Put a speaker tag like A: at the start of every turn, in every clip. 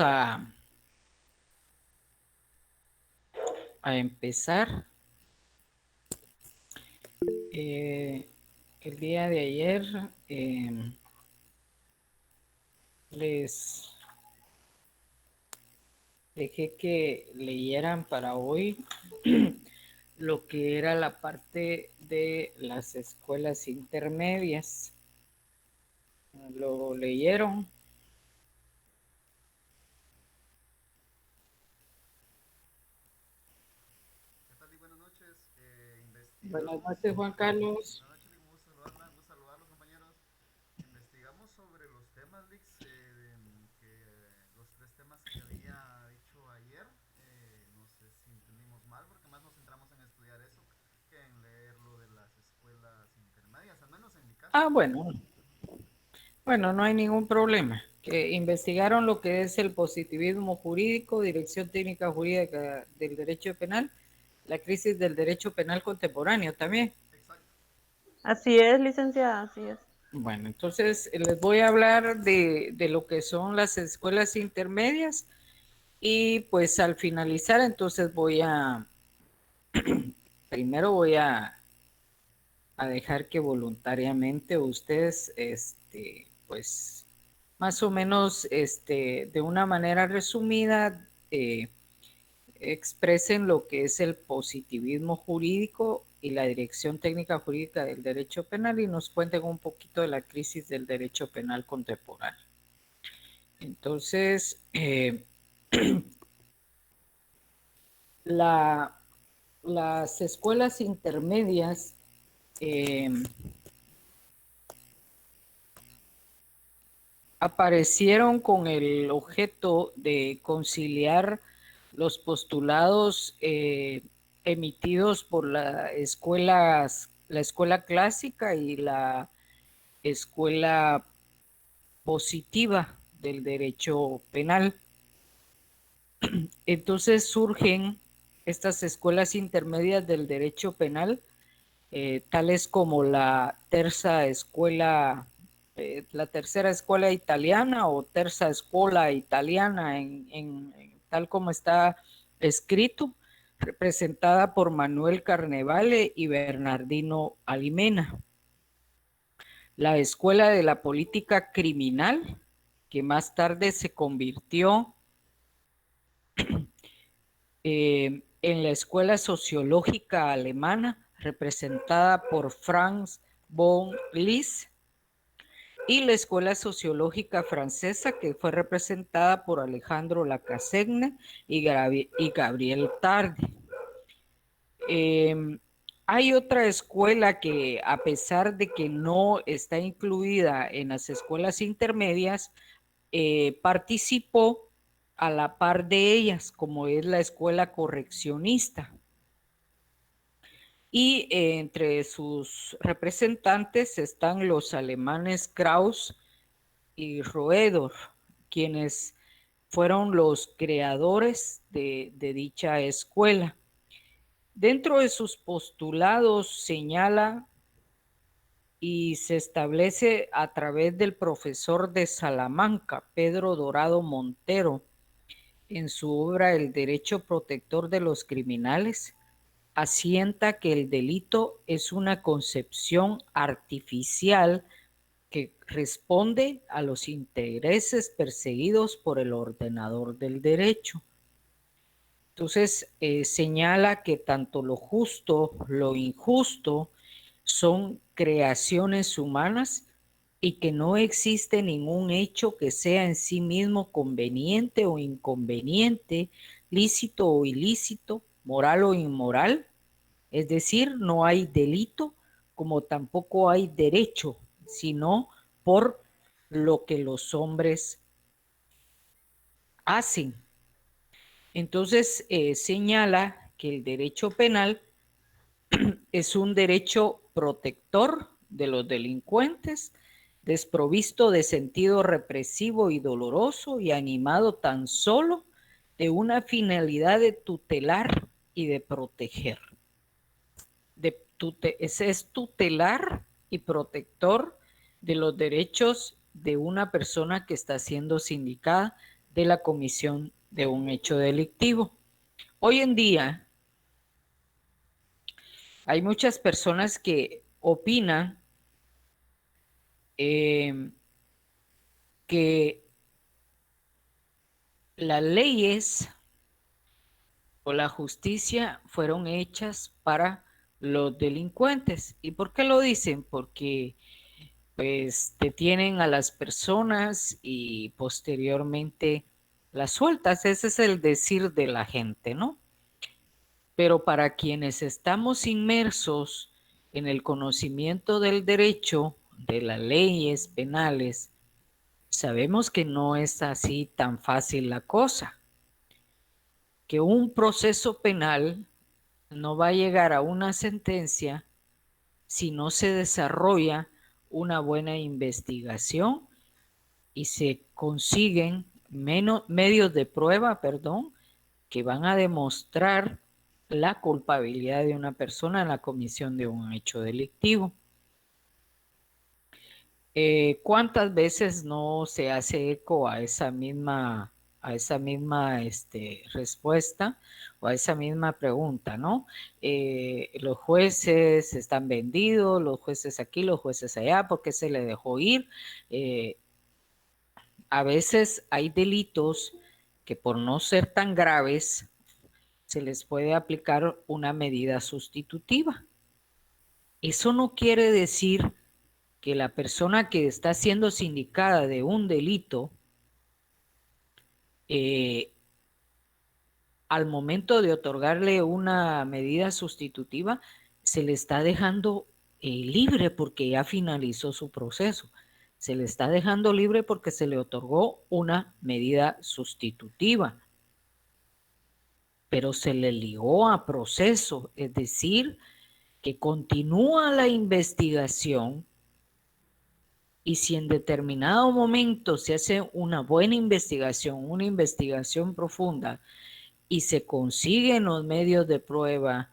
A: a, a empezar. El día de ayer les dejé que leyeran para hoy lo que era la parte de las escuelas intermedias. ¿Lo leyeron?
B: ¿Qué tal y buenas noches?
A: Buenas
B: Investigamos,
A: noches, Juan Carlos.
B: buenas noches, Lick, gusto saludarla, gusto saludarlos compañeros. Investigamos sobre los temas, Lick, los tres temas que había dicho ayer. No sé si entendimos mal, porque más nos centramos en estudiar eso que en leer lo de las escuelas intermedias, al menos en mi caso.
A: Ah, bueno, no hay ningún problema. Que investigaron lo que es el positivismo jurídico, dirección técnica jurídica del derecho penal, la crisis del derecho penal contemporáneo también.
B: Exacto.
C: Así es, licenciada, así es.
A: Bueno, entonces les voy a hablar de lo que son las escuelas intermedias y pues al finalizar entonces primero voy a dejar que voluntariamente ustedes, pues más o menos, de una manera resumida, expresen lo que es el positivismo jurídico y la dirección técnica jurídica del derecho penal y nos cuenten un poquito de la crisis del derecho penal contemporáneo. Entonces, la, las escuelas intermedias eh, aparecieron con el objeto de conciliar los postulados emitidos por la escuela clásica y la escuela positiva del derecho penal. Entonces surgen estas escuelas intermedias del derecho penal, tales como la tercera escuela italiana o terza escuela italiana, tal como está escrito, representada por Manuel Carnevale y Bernardino Alimena. La escuela de la política criminal, que más tarde se convirtió en la escuela sociológica alemana, representada por Franz von Liszt, y la escuela sociológica francesa, que fue representada por Alejandro Lacassagne y Gabriel Tarde. Eh, Hay otra escuela que, a pesar de que no está incluida en las escuelas intermedias, participó a la par de ellas, como es la escuela correccionista. Y entre sus representantes están los alemanes Krauss y Roedor, quienes fueron los creadores de dicha escuela. Dentro de sus postulados señala y se establece a través del profesor de Salamanca, Pedro Dorado Montero, en su obra El derecho protector de los criminales, asienta que el delito es una concepción artificial que responde a los intereses perseguidos por el ordenador del derecho. Entonces, señala que tanto lo justo, lo injusto, son creaciones humanas y que no existe ningún hecho que sea en sí mismo conveniente o inconveniente, lícito o ilícito, moral o inmoral. Es decir, no hay delito como tampoco hay derecho, sino por lo que los hombres hacen. Entonces, señala que el derecho penal es un derecho protector de los delincuentes, desprovisto de sentido represivo y doloroso y animado tan solo de una finalidad de tutelar y de proteger. Ese es tutelar y protector de los derechos de una persona que está siendo sindicada de la comisión de un hecho delictivo. Hoy en día hay muchas personas que opinan que las leyes o la justicia fueron hechas para los delincuentes. ¿Y por qué lo dicen? Porque pues detienen a las personas y posteriormente las sueltas. Ese es el decir de la gente, ¿no? Pero para quienes estamos inmersos en el conocimiento del derecho, de las leyes penales, sabemos que no es así tan fácil la cosa, que un proceso penal no va a llegar a una sentencia si no se desarrolla una buena investigación y se consiguen medios de prueba, que van a demostrar la culpabilidad de una persona en la comisión de un hecho delictivo. ¿Cuántas veces no se hace eco a esa misma respuesta o a esa misma pregunta, ¿no? Los jueces están vendidos, los jueces aquí, los jueces allá, ¿por qué se le dejó ir? A veces hay delitos que por no ser tan graves se les puede aplicar una medida sustitutiva. Eso no quiere decir que la persona que está siendo sindicada de un delito, al momento de otorgarle una medida sustitutiva, se le está dejando libre porque ya finalizó su proceso. Se le está dejando libre porque se le otorgó una medida sustitutiva, pero se le ligó a proceso, es decir, que continúa la investigación. Y si en determinado momento se hace una buena investigación, una investigación profunda, y se consiguen los medios de prueba,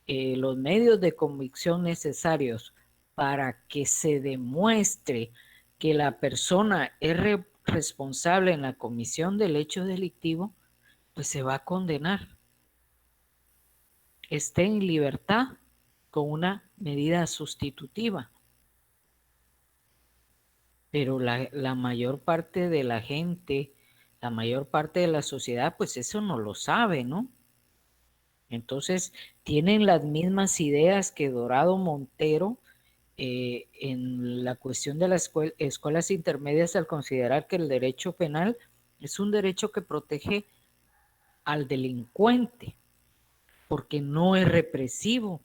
A: los medios de convicción necesarios para que se demuestre que la persona es responsable en la comisión del hecho delictivo, pues se va a condenar. Esté en libertad con una medida sustitutiva. Pero la mayor parte de la gente, la mayor parte de la sociedad, pues eso no lo sabe, ¿no? Entonces, tienen las mismas ideas que Dorado Montero en la cuestión de las escuelas intermedias al considerar que el derecho penal es un derecho que protege al delincuente, porque no es represivo,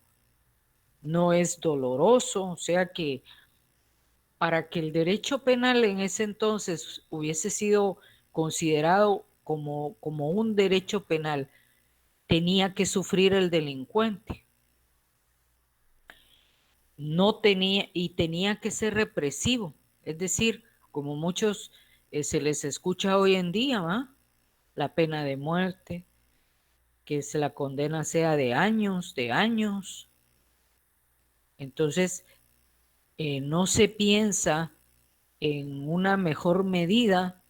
A: no es doloroso, o sea que para que el derecho penal en ese entonces hubiese sido considerado como un derecho penal, tenía que sufrir el delincuente. No tenía, y tenía que ser represivo. Es decir, como muchos se les escucha hoy en día, ¿va? La pena de muerte, que se la condena sea de años, de años. Entonces, no se piensa en una mejor medida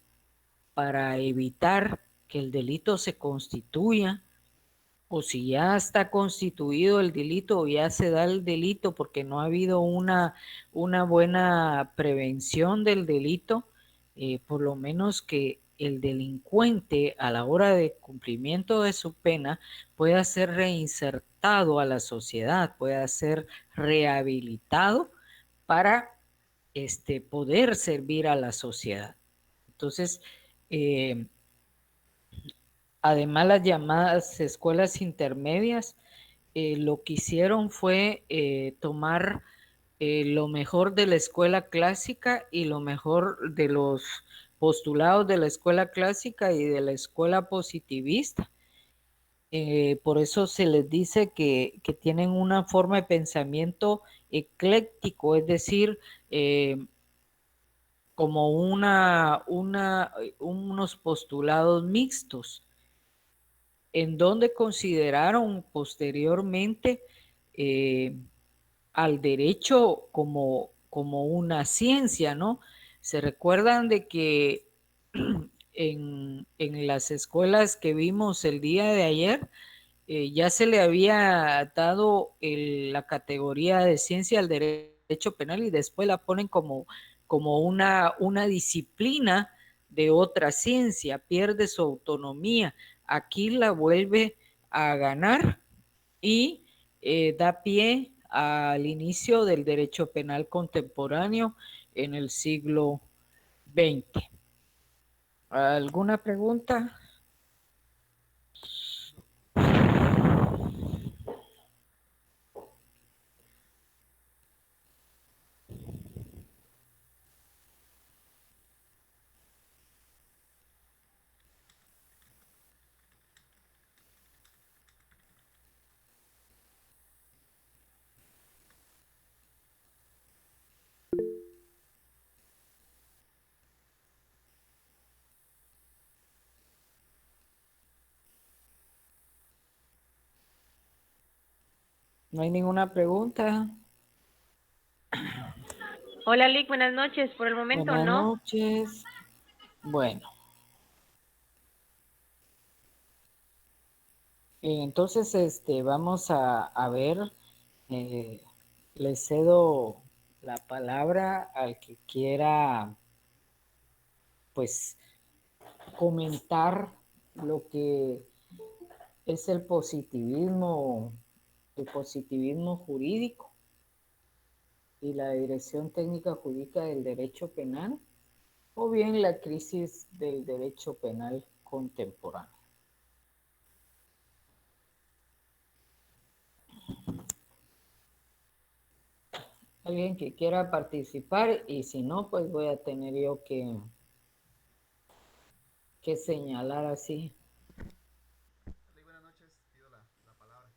A: para evitar que el delito se constituya, o si ya está constituido el delito o ya se da el delito porque no ha habido una buena prevención del delito, por lo menos que el delincuente a la hora de cumplimiento de su pena pueda ser reinsertado a la sociedad, pueda ser rehabilitado para poder servir a la sociedad. Entonces, además las llamadas escuelas intermedias, lo que hicieron fue tomar lo mejor de la escuela clásica y lo mejor de los postulados de la escuela clásica y de la escuela positivista. Por eso se les dice que tienen una forma de pensamiento ecléctico, es decir, como unos postulados mixtos, en donde consideraron posteriormente al derecho como una ciencia, ¿no? Se recuerdan de que en las escuelas que vimos el día de ayer, ya se le había dado la categoría de ciencia al derecho penal y después la ponen como una disciplina de otra ciencia, pierde su autonomía. Aquí la vuelve a ganar y da pie al inicio del derecho penal contemporáneo en el siglo XX. ¿Alguna pregunta? ¿No hay ninguna pregunta?
C: Hola, Lick, buenas noches. Por el momento
A: Buenas
C: no.
A: noches. Bueno, entonces vamos a ver, eh, le cedo la palabra al que quiera, pues, comentar lo que es el positivismo jurídico y la dirección técnica jurídica del derecho penal, o bien la crisis del derecho penal contemporáneo. Alguien que quiera participar, y si no, pues voy a tener yo que señalar así.
B: Buenas noches, pido la palabra.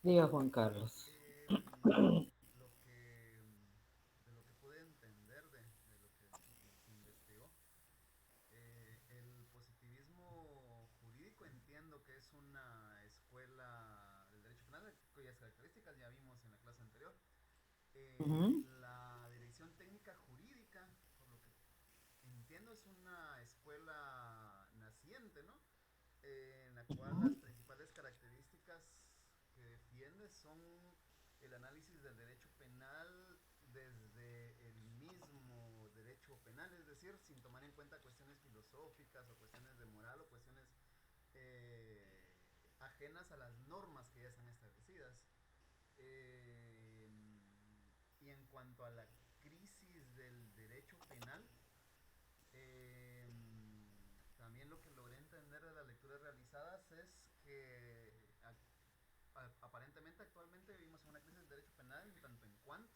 A: Diga, Juan Carlos.
B: Lo que, de lo que pude entender de lo que se investigó, el positivismo jurídico entiendo que es una escuela del derecho penal cuyas características ya vimos en la clase anterior.
A: Ujú,
B: La dirección técnica jurídica, por lo que entiendo, es una escuela naciente, ¿no? En la cual las
A: ujú,
B: principales características que defiende son el análisis del derecho penal desde el mismo derecho penal, es decir, sin tomar en cuenta cuestiones filosóficas o cuestiones de moral o cuestiones ajenas a las normas que ya están establecidas. Eh, y en cuanto a la crisis del derecho penal, eh, también lo que logré entender de las lecturas realizadas es que aparentemente actualmente vivimos en una crisis del derecho penal en tanto en cuanto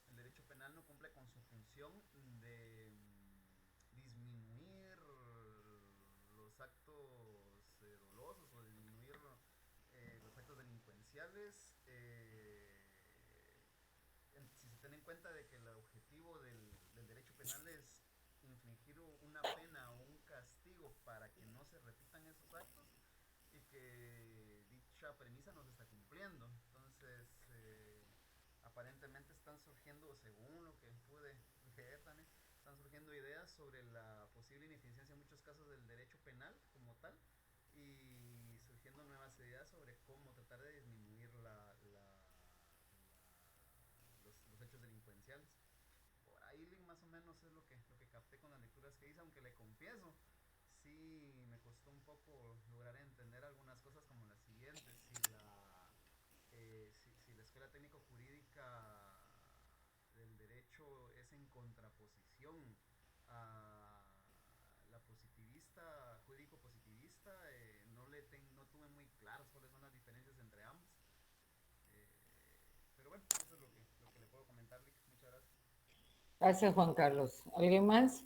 B: el derecho penal no cumple con su función de disminuir los actos dolosos o disminuir los actos delincuenciales. Si se tiene en cuenta de que el objetivo del derecho penal es infligir una pena o un castigo para que no se repitan esos actos y que dicha premisa no se está cumpliendo. Entonces, aparentemente están surgiendo, según lo que pude leer también, están surgiendo ideas sobre la posible ineficiencia en muchos casos del derecho penal como tal y surgiendo nuevas ideas sobre cómo tratar de disminuir los hechos delincuenciales. Por ahí más o menos es lo que capté con las lecturas que hice, aunque le confieso, sí me costó un poco lograr entender algunas cosas como las siguientes. Si la escuela técnico jurídica del derecho es en contraposición a la positivista, jurídico positivista, no tuve muy claras cuáles son las diferencias entre ambas. Eh, pero bueno, eso es lo que le puedo comentar, Lick. Muchas gracias.
A: Gracias, Juan Carlos. ¿Alguien más?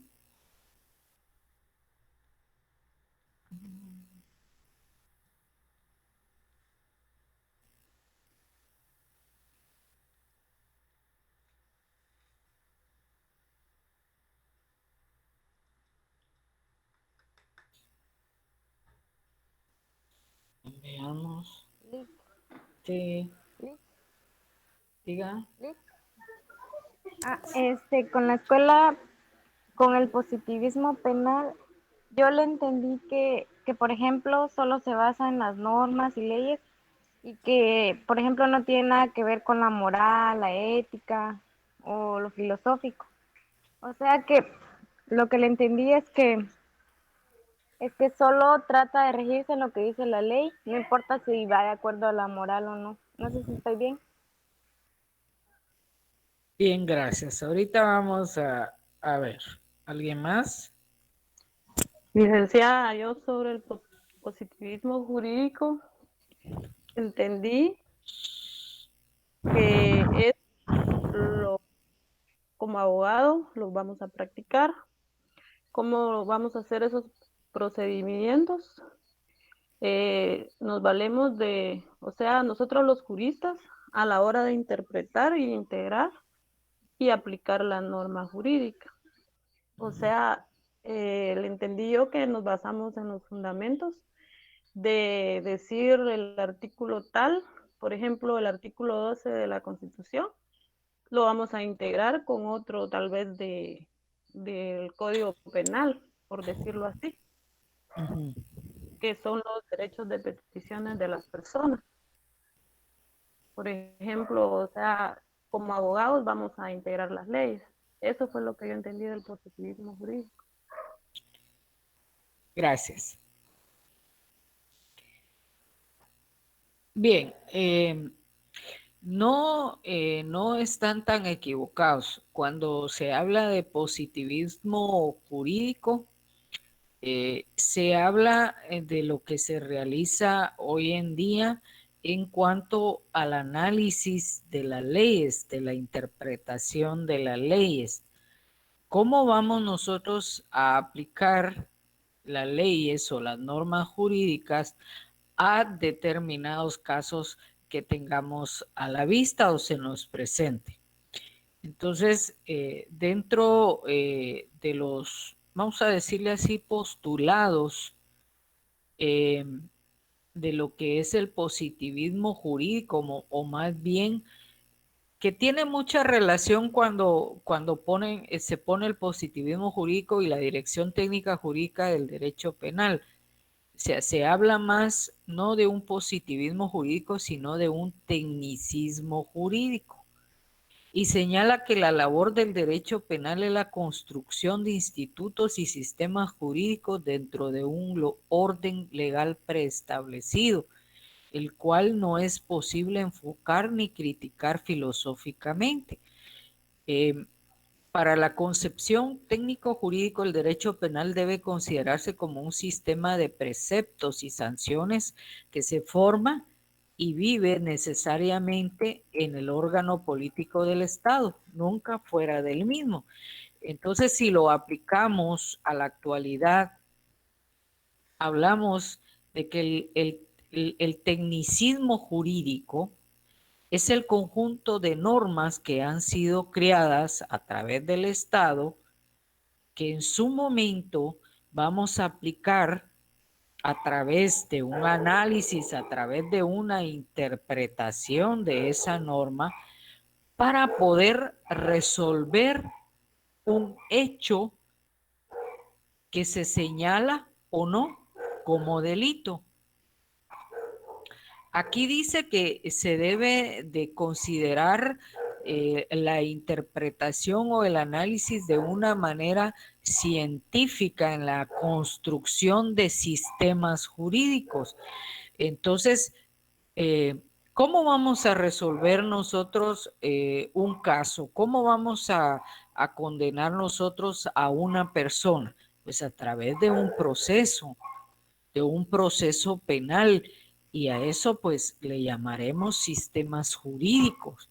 A: Veamos.
D: Lic,
A: Sí,
D: lic,
A: diga.
D: lic. Con la escuela, con el positivismo penal, yo le entendí que, por ejemplo, solo se basa en las normas y leyes y que, por ejemplo, no tiene nada que ver con la moral, la ética o lo filosófico. O sea que lo que le entendí es que solo trata de regirse en lo que dice la ley, no importa si va de acuerdo a la moral o no. No sé si estoy bien.
A: Bien, gracias. Ahorita vamos a ver. ¿Alguien más?
E: Licenciada, yo sobre el positivismo jurídico entendí que es lo, como abogado lo vamos a practicar, cómo vamos a hacer esos procedimientos. Nos valemos de, o sea, nosotros los juristas a la hora de interpretar y integrar y aplicar la norma jurídica. O sea, le entendí yo que nos basamos en los fundamentos de decir el artículo tal, por ejemplo, el artículo 12 de la Constitución, lo vamos a integrar con otro tal vez del Código Penal, por decirlo así,
A: Ujú.
E: que son los derechos de peticiones de las personas. Por ejemplo, o sea, como abogados vamos a integrar las leyes. Eso fue lo que yo entendí del positivismo jurídico.
A: Gracias. Bien, no están tan equivocados. Cuando se habla de positivismo jurídico, se habla de lo que se realiza hoy en día en cuanto al análisis de las leyes, de la interpretación de las leyes. ¿Cómo vamos nosotros a aplicar las leyes o las normas jurídicas a determinados casos que tengamos a la vista o se nos presente? Entonces, dentro de los, vamos a decirle así, postulados eh, de lo que es el positivismo jurídico, o más bien que tiene mucha relación cuando se pone el positivismo jurídico y la dirección técnica jurídica del derecho penal. O sea, se habla más no de un positivismo jurídico, sino de un tecnicismo jurídico. Y señala que la labor del derecho penal es la construcción de institutos y sistemas jurídicos dentro de un orden legal preestablecido, el cual no es posible enfocar ni criticar filosóficamente. Eh, para la concepción técnico-jurídico, el derecho penal debe considerarse como un sistema de preceptos y sanciones que se forma y vive necesariamente en el órgano político del Estado, nunca fuera del mismo. Entonces, si lo aplicamos a la actualidad, hablamos de que el tecnicismo jurídico es el conjunto de normas que han sido creadas a través del Estado que en su momento vamos a aplicar a través de un análisis, a través de una interpretación de esa norma para poder resolver un hecho que se señala o no como delito. Aquí dice que se debe de considerar la interpretación o el análisis de una manera científica en la construcción de sistemas jurídicos. Entonces, ¿cómo vamos a resolver nosotros un caso? ¿Cómo vamos a condenar nosotros a una persona? Pues a través de un proceso penal, y a eso pues le llamaremos sistemas jurídicos.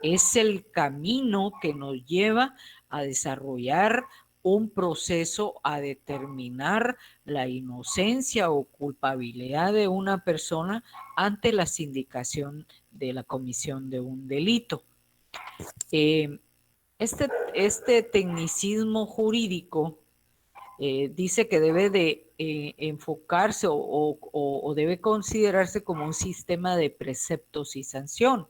A: Es el camino que nos lleva a desarrollar un proceso, a determinar la inocencia o culpabilidad de una persona ante la sindicación de la comisión de un delito. Este tecnicismo jurídico dice que debe de enfocarse o debe considerarse como un sistema de preceptos y sanción.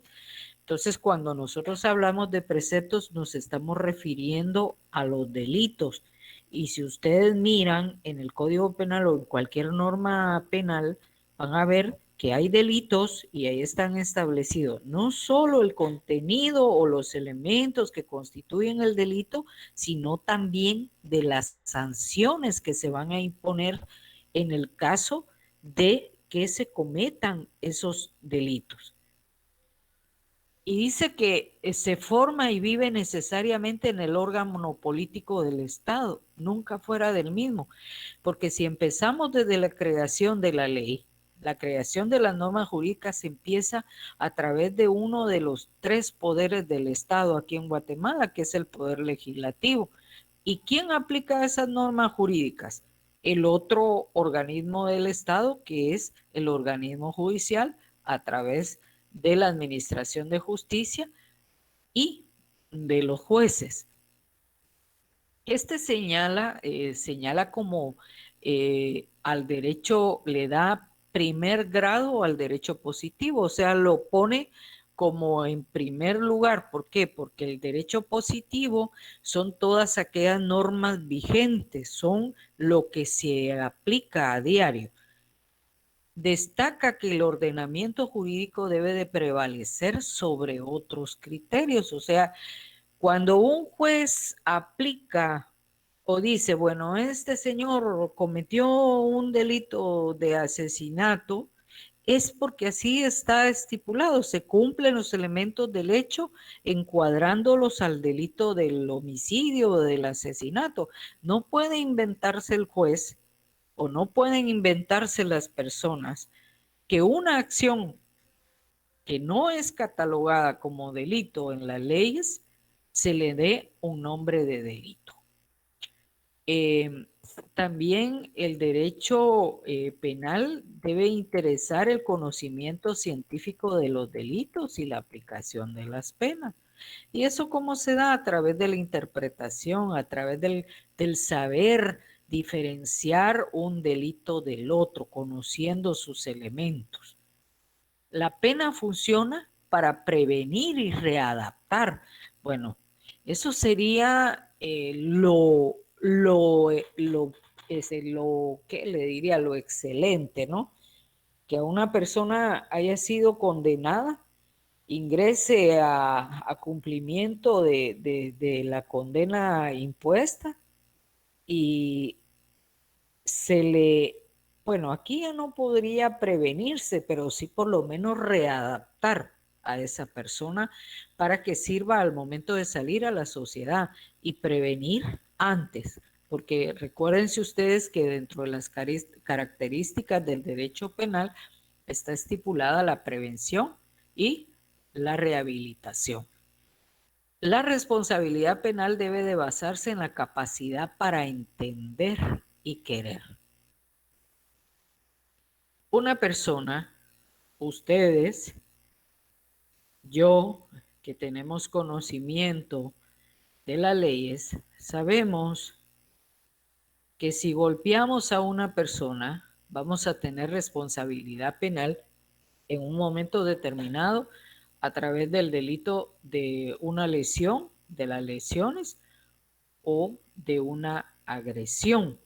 A: Entonces, cuando nosotros hablamos de preceptos, nos estamos refiriendo a los delitos Y si ustedes miran en el Código Penal o en cualquier norma penal, van a ver que hay delitos y ahí están establecidos no solo el contenido o los elementos que constituyen el delito, sino también de las sanciones que se van a imponer en el caso de que se cometan esos delitos. Y dice que se forma y vive necesariamente en el órgano político del Estado, nunca fuera del mismo, porque si empezamos desde la creación de la ley, la creación de las normas jurídicas empieza a través de uno de los 3 poderes del Estado aquí en Guatemala, que es el poder legislativo. ¿Y quién aplica esas normas jurídicas? El otro organismo del Estado, que es el organismo judicial, a través de la Administración de Justicia y de los jueces. Este señala como al derecho, le da primer grado al derecho positivo, o sea, lo pone como en primer lugar. ¿Por qué? Porque el derecho positivo son todas aquellas normas vigentes, son lo que se aplica a diario. Destaca que el ordenamiento jurídico debe de prevalecer sobre otros criterios, o sea, cuando un juez aplica o dice, bueno, este señor cometió un delito de asesinato, es porque así está estipulado, se cumplen los elementos del hecho encuadrándolos al delito del homicidio o del asesinato. No puede inventarse el juez o no pueden inventarse las personas que una acción que no es catalogada como delito en las leyes se le dé un nombre de delito. También el derecho penal debe interesar el conocimiento científico de los delitos y la aplicación de las penas. ¿Y eso cómo se da? A través de la interpretación, a través del saber diferenciar un delito del otro, conociendo sus elementos. La pena funciona para prevenir y readaptar. Bueno, eso sería ¿qué le diría? Lo excelente, ¿no? Que a una persona haya sido condenada, ingrese a cumplimiento de la condena impuesta y bueno, aquí ya no podría prevenirse, pero sí por lo menos readaptar a esa persona para que sirva al momento de salir a la sociedad y prevenir antes. Porque recuérdense ustedes que dentro de las características del derecho penal está estipulada la prevención y la rehabilitación. La responsabilidad penal debe de basarse en la capacidad para entender y querer. Una persona, ustedes, yo, que tenemos conocimiento de las leyes, sabemos que si golpeamos a una persona, vamos a tener responsabilidad penal en un momento determinado a través del delito de una lesión, de las lesiones o de una agresión.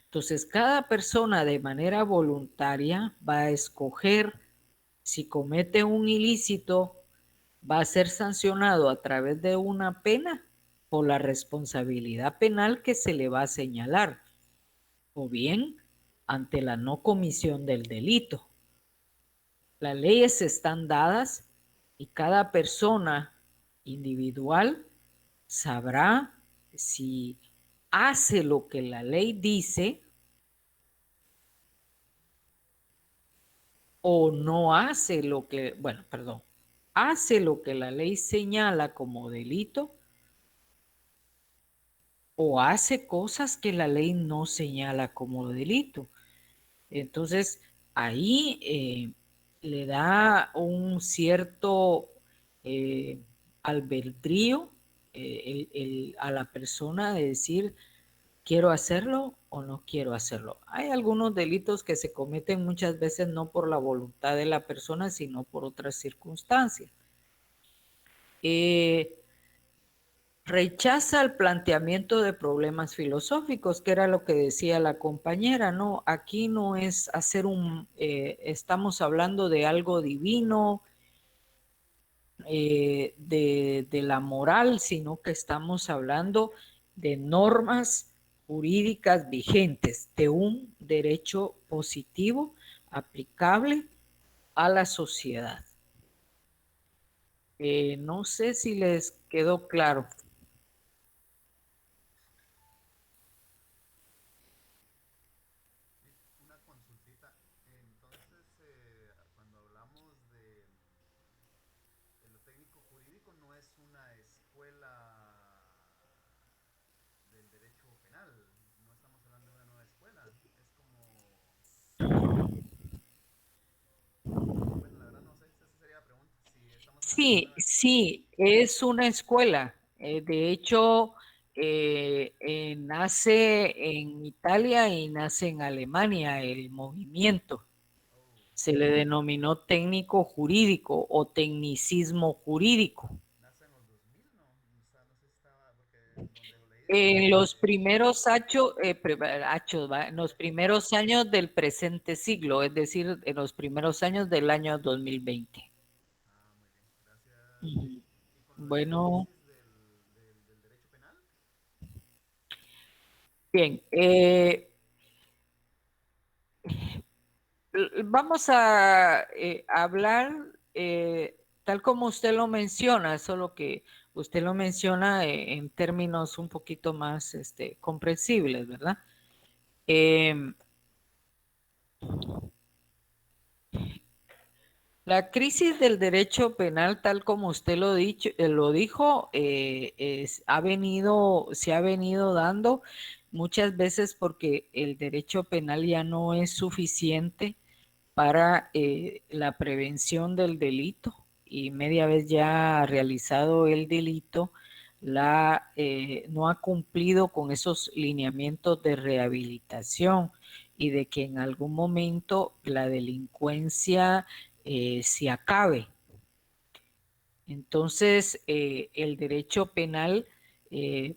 A: Entonces, cada persona de manera voluntaria va a escoger si comete un ilícito, va a ser sancionado a través de una pena por la responsabilidad penal que se le va a señalar, o bien ante la no comisión del delito. Las leyes están dadas y cada persona individual sabrá si hace lo que la ley dice o no hace lo que, bueno, perdón, hace lo que la ley señala como delito o hace cosas que la ley no señala como delito. Entonces, ahí le da un cierto albedrío a la persona de decir, ¿quiero hacerlo o no quiero hacerlo? Hay algunos delitos que se cometen muchas veces no por la voluntad de la persona, sino por otras circunstancias. rechaza el planteamiento de problemas filosóficos, que era lo que decía la compañera, ¿no? Aquí no es hacer estamos hablando de algo divino, de la moral, sino que estamos hablando de normas jurídicas vigentes, de un derecho positivo aplicable a la sociedad. No sé si les quedó claro.
B: Una consultita. Entonces, cuando hablamos de lo técnico jurídico, no es una escuela del derecho penal. No estamos hablando de una nueva escuela. Es como... Bueno, la verdad no sé. Esa sería la pregunta. Si estamos hablando de una
A: Sí,
B: nueva escuela.
A: sí, es una escuela. De hecho, nace en Italia y nace en Alemania el movimiento.
B: Oh,
A: Se le denominó técnico jurídico o tecnicismo jurídico.
B: nace en los 2000, ¿no? O sea, no sé si estaba... Porque donde lo leí
A: En
B: decía
A: los
B: que...
A: primeros en los primeros años del presente siglo, es decir, en los primeros años del año 2020.
B: Ah, muy bien. Gracias.
A: Ujú.
B: Y con lo de la
A: Bueno,
B: crisis del derecho penal.
A: bien. Vamos a hablar tal como usted lo menciona, solo que usted lo menciona en términos un poquito más comprensibles, ¿verdad? Em, la crisis del derecho penal, tal como usted lo dijo, se ha venido dando muchas veces porque el derecho penal ya no es suficiente para la prevención del delito y media vez ya realizado el delito, no ha cumplido con esos lineamientos de rehabilitación y de que en algún momento la delincuencia se acabe. Entonces, el derecho penal eh,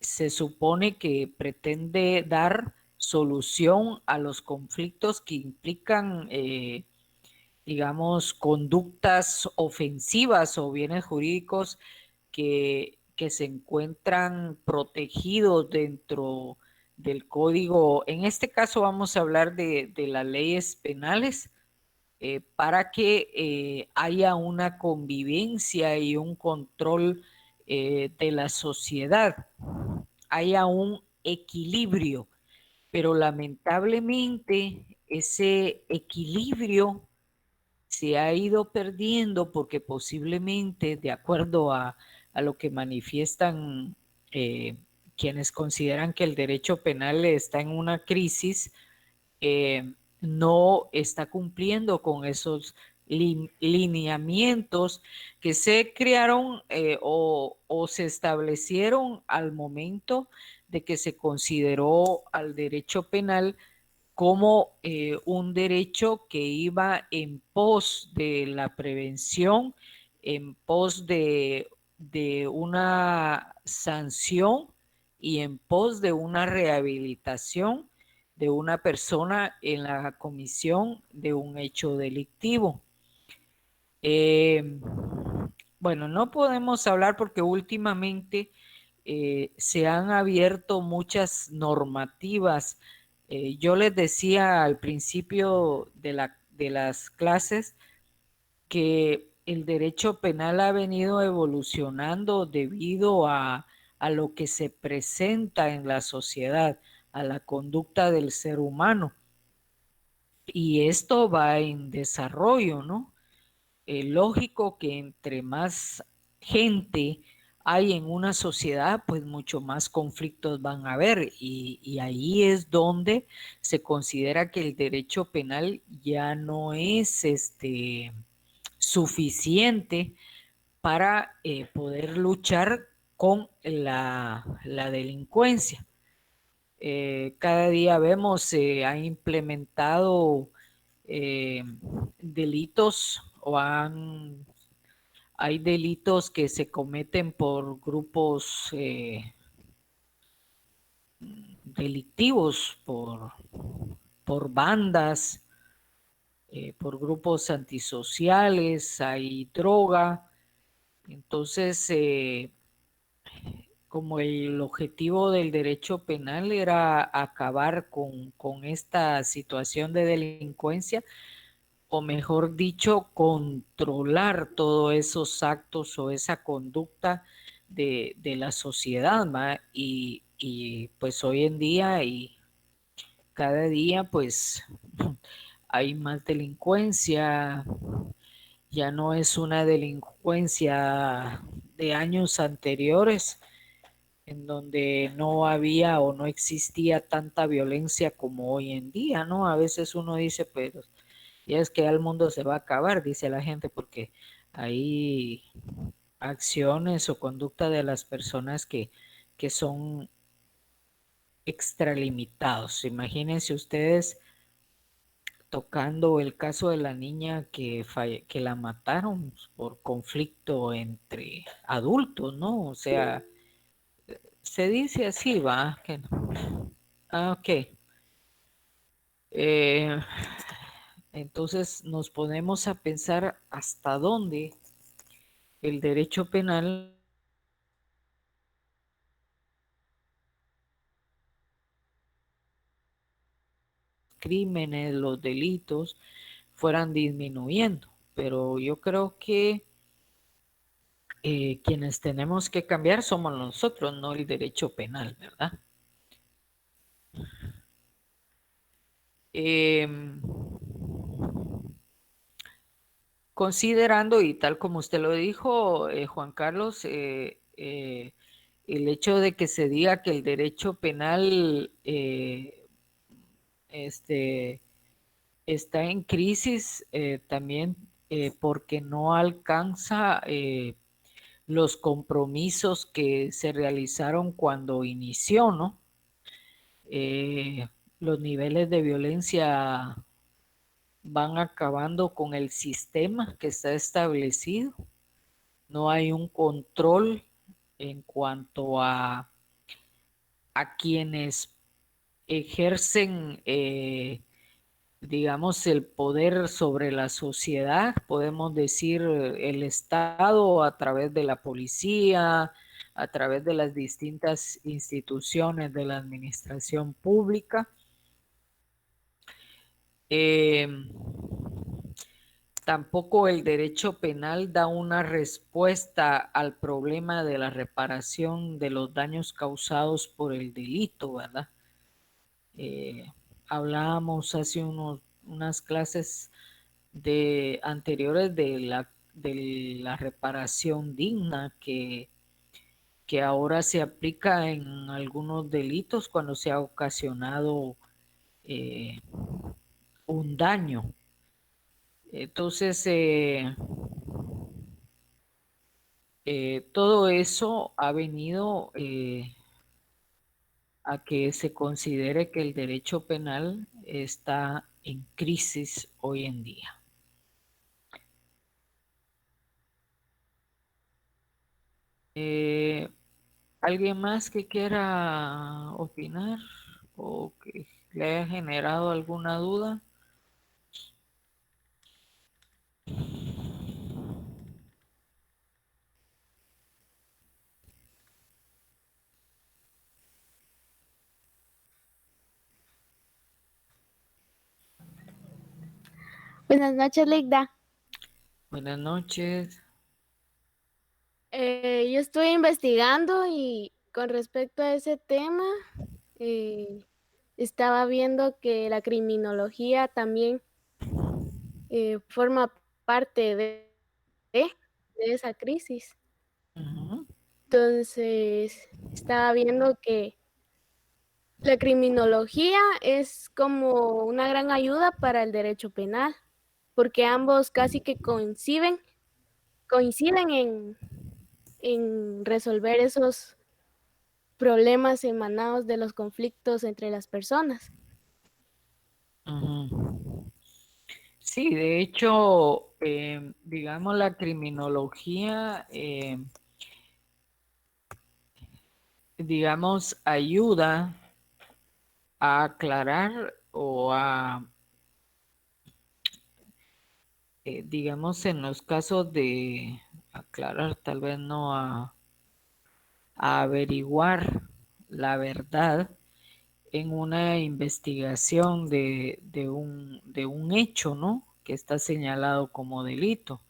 A: se supone que pretende dar solución a los conflictos que implican digamos, conductas ofensivas o bienes jurídicos que se encuentran protegidos dentro del código. En este caso vamos a hablar de las leyes penales para que haya una convivencia y un control de la sociedad, haya un equilibrio, pero lamentablemente ese equilibrio se ha ido perdiendo porque posiblemente, de acuerdo a lo que manifiestan eh, quienes consideran que el derecho penal está en una crisis, no está cumpliendo con esos lineamientos que se crearon o se establecieron al momento de que se consideró al derecho penal como un derecho que iba en pos de la prevención, en pos de una sanción y en pos de una rehabilitación de una persona en la comisión de un hecho delictivo. Eh, bueno, no podemos hablar porque últimamente se han abierto muchas normativas. Yo les decía al principio de las clases que el derecho penal ha venido evolucionando debido a lo que se presenta en la sociedad, a la conducta del ser humano. Y esto va en desarrollo, ¿no? Lógico que entre más gente hay en una sociedad, pues mucho más conflictos van a haber y ahí es donde se considera que el derecho penal ya no es suficiente para poder luchar con la delincuencia. Cada día vemos se ha implementado delitos o hay delitos que se cometen por grupos delictivos, por bandas, por grupos antisociales, hay droga. Entonces, como el objetivo del derecho penal era acabar con esta situación de delincuencia, o mejor dicho, controlar todos esos actos o esa conducta de la sociedad, ¿va? Y pues hoy en día y cada día pues hay más delincuencia, ya no es una delincuencia de años anteriores en donde no había o no existía tanta violencia como hoy en día, ¿no? A veces uno dice, pero ya es que ya el mundo se va a acabar, dice la gente, porque hay acciones o conducta de las personas que son extralimitados. Imagínense ustedes tocando el caso de la niña que la mataron por conflicto entre adultos, ¿no? O sea, se dice así, va. Que no. Ah, ok. Eh, entonces nos ponemos a pensar hasta dónde el derecho penal crímenes, los delitos fueran disminuyendo. Pero yo creo que quienes tenemos que cambiar somos nosotros, no el derecho penal, ¿verdad? Considerando, y tal como usted lo dijo, Juan Carlos, el hecho de que se diga que el derecho penal este, está en crisis también porque no alcanza los compromisos que se realizaron cuando inició, ¿no? Los niveles de violencia van acabando con el sistema que está establecido. No hay un control en cuanto a quienes ejercen, digamos, el poder sobre la sociedad, podemos decir el Estado a través de la policía, a través de las distintas instituciones de la administración pública. Tampoco el derecho penal da una respuesta al problema de la reparación de los daños causados por el delito, ¿verdad? Hablábamos hace unas clases anteriores de la reparación digna que ahora se aplica en algunos delitos cuando se ha ocasionado un daño. Entonces, todo eso ha venido a que se considere que el derecho penal está en crisis hoy en día. ¿Alguien más que quiera opinar o que le haya generado alguna duda?
F: Buenas noches, Ligda.
A: Buenas noches.
F: Yo estoy investigando y con respecto a ese tema, estaba viendo que la criminología también forma parte de esa crisis.
A: Ujú.
F: Entonces, estaba viendo que la criminología es como una gran ayuda para el derecho penal, porque ambos casi que coinciden en resolver esos problemas emanados de los conflictos entre las personas.
A: Ujú. Sí, de hecho, digamos, la criminología, digamos, ayuda a aclarar o a, digamos, en los casos de aclarar, tal vez no a averiguar la verdad en una investigación de un hecho, ¿no? Que está señalado como delito.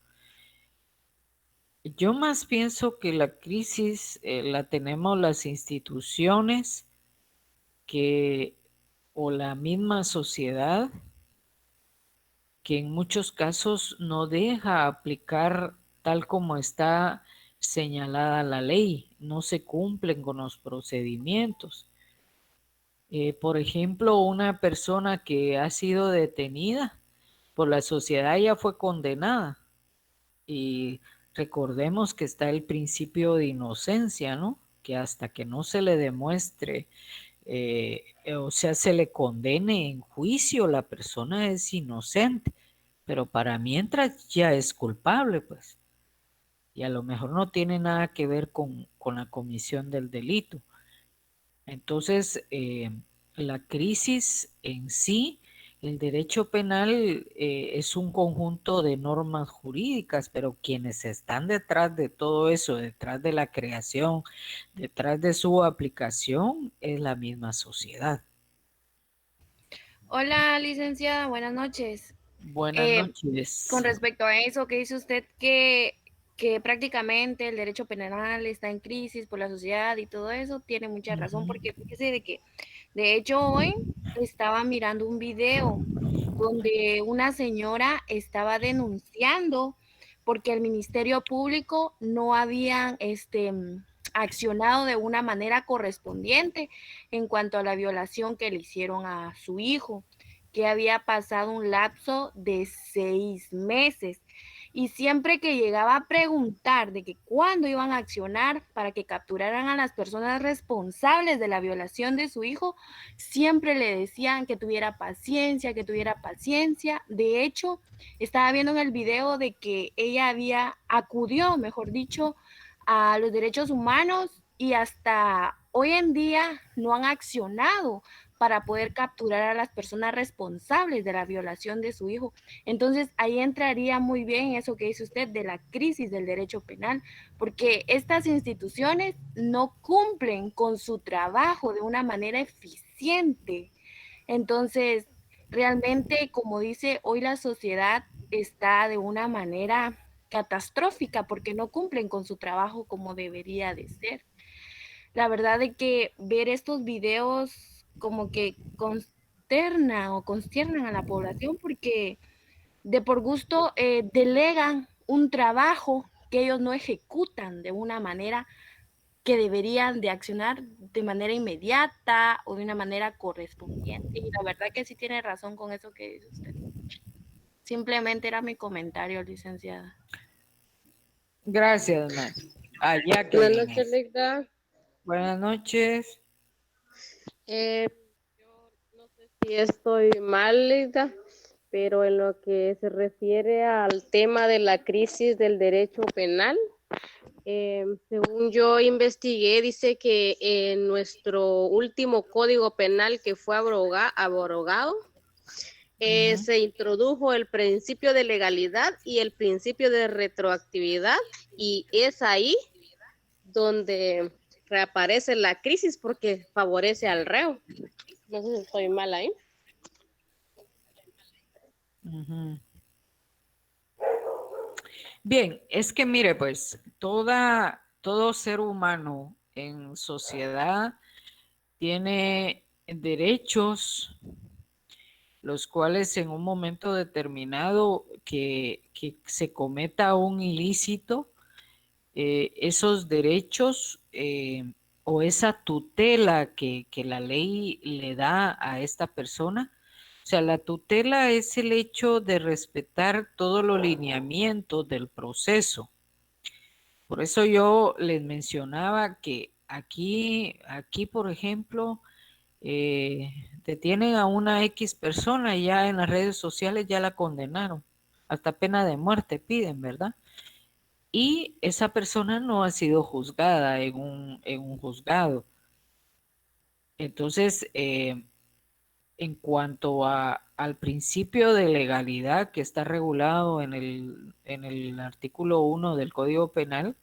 A: Yo más pienso que la crisis la tenemos las instituciones que, o la misma sociedad, que en muchos casos no deja aplicar tal como está señalada la ley, no se cumplen con los procedimientos. Por ejemplo, una persona que ha sido detenida por la sociedad ya fue condenada y recordemos que está el principio de inocencia, ¿no? Que hasta que no se le demuestre, o sea, se le condene en juicio, la persona es inocente, pero para mientras ya es culpable, pues, y a lo mejor no tiene nada que ver con la comisión del delito. Entonces, la crisis en sí, el derecho penal es un conjunto de normas jurídicas, pero quienes están detrás de todo eso, detrás de la creación, detrás de su aplicación, es la misma sociedad.
G: Hola, licenciada, buenas noches.
A: Buenas
G: Eh, con
A: noches.
G: respecto a eso que dice usted que prácticamente el derecho penal está en crisis por la sociedad y todo eso, tiene mucha razón,
A: Ujú.
G: porque fíjese de que, de hecho, hoy estaba mirando un video donde una señora estaba denunciando porque el Ministerio Público no habían accionado de una manera correspondiente en cuanto a la violación que le hicieron a su hijo, que había pasado un lapso de 6 meses. Y siempre que llegaba a preguntar de que cuándo iban a accionar para que capturaran a las personas responsables de la violación de su hijo, siempre le decían que tuviera paciencia, que tuviera paciencia. De hecho, estaba viendo en el video de que ella acudió, mejor dicho, a los derechos humanos y hasta hoy en día no han accionado para poder capturar a las personas responsables de la violación de su hijo. Entonces, ahí entraría muy bien eso que dice usted de la crisis del derecho penal, porque estas instituciones no cumplen con su trabajo de una manera eficiente. Entonces, realmente, como dice, hoy la sociedad está de una manera catastrófica porque no cumplen con su trabajo como debería de ser. La verdad de que ver estos videos como que consterna o constiernan a la población porque de por gusto delegan un trabajo que ellos no ejecutan de una manera que deberían de accionar de manera inmediata o de una manera correspondiente. Y la verdad que sí tiene razón con eso que dice usted. Simplemente era mi comentario, licenciada.
A: Gracias, Nancy. Ah,
H: Buenas
A: Jacqueline.
H: noches, Leida.
A: Buenas noches.
H: Yo no sé si estoy mal, Leida, pero en lo que se refiere al tema de la crisis del derecho penal, según yo investigué, dice que en nuestro último código penal que fue abrogado, se introdujo el principio de legalidad y el principio de retroactividad, y es ahí donde reaparece la crisis porque favorece al reo. No sé si estoy mal ahí.
A: Ujú. Bien, es que mire, pues todo ser humano en sociedad tiene derechos, los cuales en un momento determinado que se cometa un ilícito, esos derechos o esa tutela que la ley le da a esta persona. O sea, la tutela es el hecho de respetar todos los lineamientos del proceso. Por eso yo les mencionaba que aquí por ejemplo, detienen a una X persona y ya en las redes sociales ya la condenaron. Hasta pena de muerte piden, ¿verdad? Y esa persona no ha sido juzgada en un juzgado. Entonces, en cuanto al principio de legalidad que está regulado en el artículo 1 del Código Penal,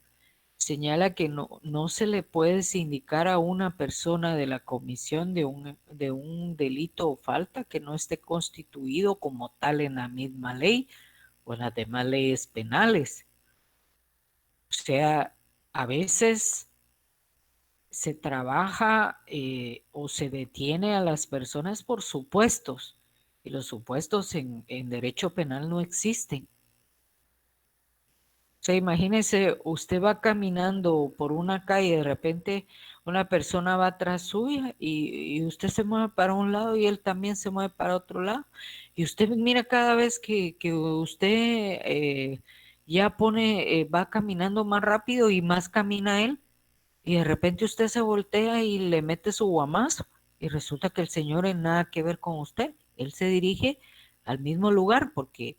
A: señala que no se le puede sindicar a una persona de la comisión de un delito o falta que no esté constituido como tal en la misma ley o en las demás leyes penales. O sea, a veces se trabaja o se detiene a las personas por supuestos, y los supuestos en derecho penal no existen. O sea, imagínese, usted va caminando por una calle y de repente una persona va atrás suya y usted se mueve para un lado y él también se mueve para otro lado. Y usted mira cada vez que usted ya va caminando más rápido y más camina él. Y de repente usted se voltea y le mete su guamazo y resulta que el señor en nada que ver con usted. Él se dirige al mismo lugar porque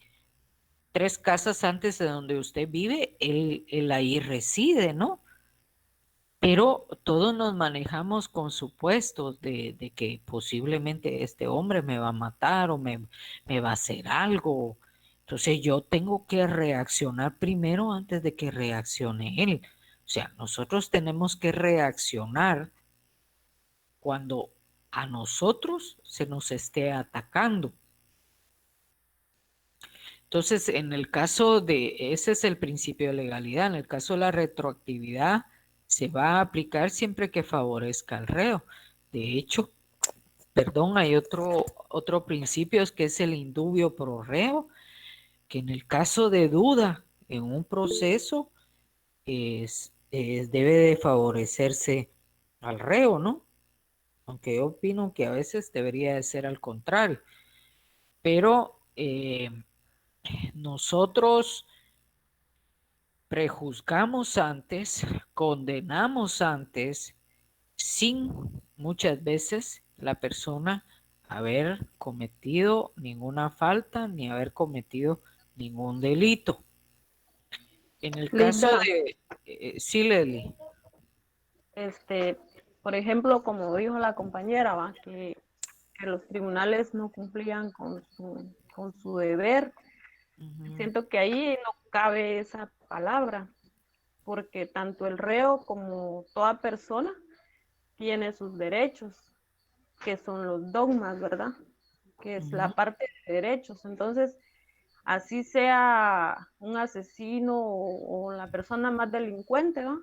A: 3 casas antes de donde usted vive, él ahí reside, ¿no? Pero todos nos manejamos con supuestos de que posiblemente este hombre me va a matar o me va a hacer algo. Entonces yo tengo que reaccionar primero antes de que reaccione él. O sea, nosotros tenemos que reaccionar cuando a nosotros se nos esté atacando. Entonces, en el caso ese es el principio de legalidad, en el caso de la retroactividad, se va a aplicar siempre que favorezca al reo. De hecho, perdón, hay otro principio que es el indubio pro reo, que en el caso de duda en un proceso debe de favorecerse al reo, ¿no? Aunque yo opino que a veces debería de ser al contrario. Pero nosotros prejuzgamos antes, condenamos antes, sin muchas veces la persona haber cometido ninguna falta ni haber cometido ningún delito. En el caso
E: Linda,
A: de, sí, Leslie.
E: por ejemplo, como dijo la compañera, ¿va? Que los tribunales no cumplían con su deber. Siento que ahí no cabe esa palabra, porque tanto el reo como toda persona tiene sus derechos, que son los dogmas, ¿verdad? Que es la parte de derechos. Entonces, así sea un asesino o la persona más delincuente, ¿no?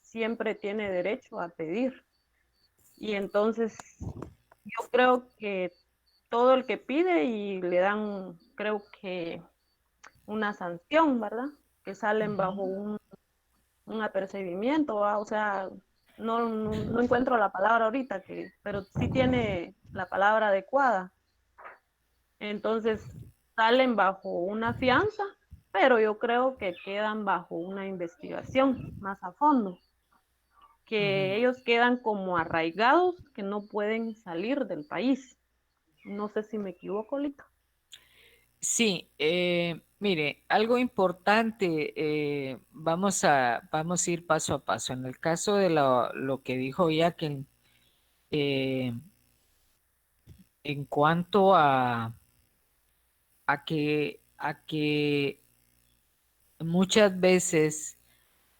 E: Siempre tiene derecho a pedir. Y entonces, yo creo que todo el que pide y le dan, creo que una sanción, ¿verdad? Que salen bajo un apercibimiento, ¿va? O sea, no encuentro la palabra ahorita, pero sí tiene la palabra adecuada. Entonces, salen bajo una fianza, pero yo creo que quedan bajo una investigación más a fondo, que ellos quedan como arraigados, que no pueden salir del país. No sé si me equivoco, Lito.
A: Sí, mire, algo importante, vamos a ir paso a paso. En el caso de lo que dijo Jacqueline, en cuanto a que muchas veces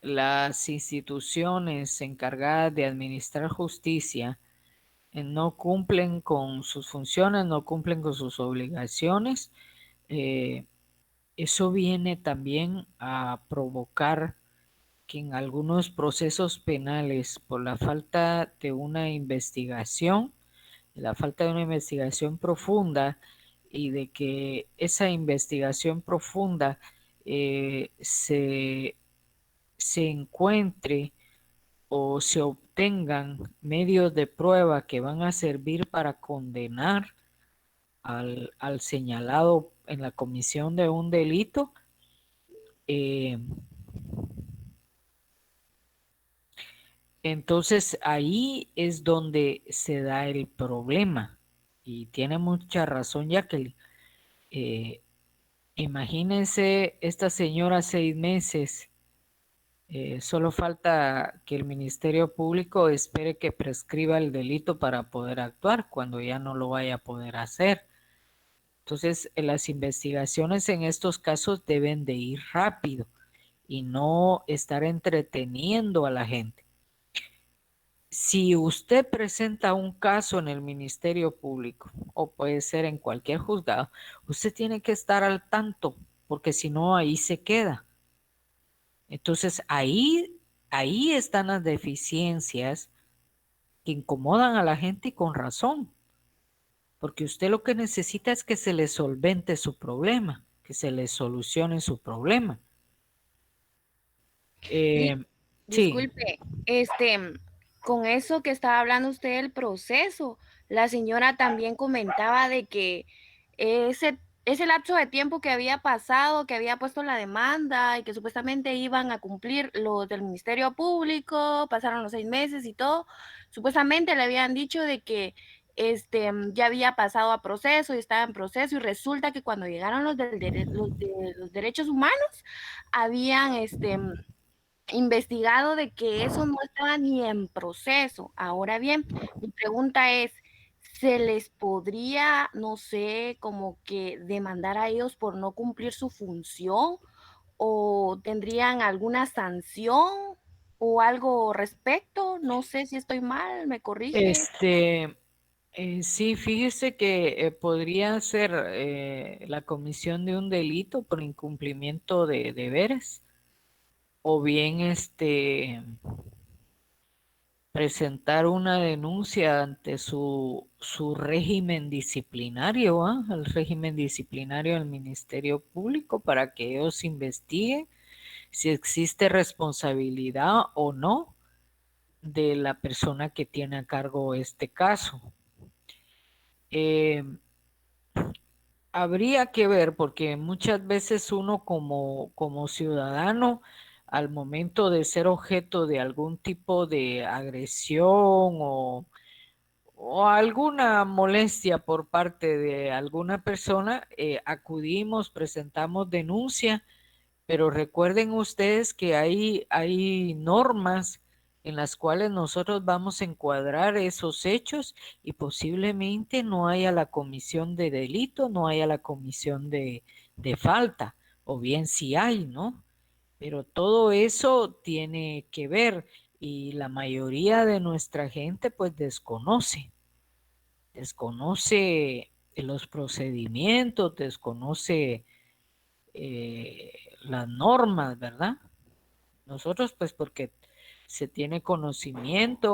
A: las instituciones encargadas de administrar justicia no cumplen con sus funciones, no cumplen con sus obligaciones, eso viene también a provocar que en algunos procesos penales, por la falta de una investigación, profunda y de que esa investigación profunda se encuentre o se obtengan medios de prueba que van a servir para condenar al señalado en la comisión de un delito, entonces ahí es donde se da el problema. Y tiene mucha razón, Jacqueline. Imagínense esta señora 6 meses. Solo falta que el Ministerio Público espere que prescriba el delito para poder actuar cuando ya no lo vaya a poder hacer. Entonces, las investigaciones en estos casos deben de ir rápido y no estar entreteniendo a la gente. Si usted presenta un caso en el Ministerio Público o puede ser en cualquier juzgado, usted tiene que estar al tanto porque si no ahí se queda. Entonces ahí están las deficiencias que incomodan a la gente y con razón, porque usted lo que necesita es que se le solvente su problema, que se le solucione su problema. Sí,
G: Disculpe, con eso que estaba hablando usted del proceso, la señora también comentaba de que ese lapso de tiempo que había pasado, que había puesto la demanda y que supuestamente iban a cumplir los del Ministerio Público, pasaron los 6 meses y todo, supuestamente le habían dicho de que ya había pasado a proceso y estaba en proceso y resulta que cuando llegaron los de los derechos humanos habían investigado de que eso no estaba ni en proceso. Ahora bien, mi pregunta es, ¿se les podría, no sé, como que demandar a ellos por no cumplir su función? ¿O tendrían alguna sanción o algo respecto? No sé si estoy mal, me corrige.
A: Sí, fíjese que podría ser la comisión de un delito por incumplimiento de deberes o bien presentar una denuncia ante su régimen disciplinario, el régimen disciplinario del Ministerio Público para que ellos investiguen si existe responsabilidad o no de la persona que tiene a cargo este caso. Habría que ver, porque muchas veces uno como ciudadano, al momento de ser objeto de algún tipo de agresión o alguna molestia por parte de alguna persona, acudimos, presentamos denuncia, pero recuerden ustedes que hay normas en las cuales nosotros vamos a encuadrar esos hechos y posiblemente no haya la comisión de delito, no haya la comisión de falta, o bien si hay, ¿no? Pero todo eso tiene que ver y la mayoría de nuestra gente pues desconoce los procedimientos, desconoce las normas, ¿verdad? Nosotros pues porque se tiene conocimiento,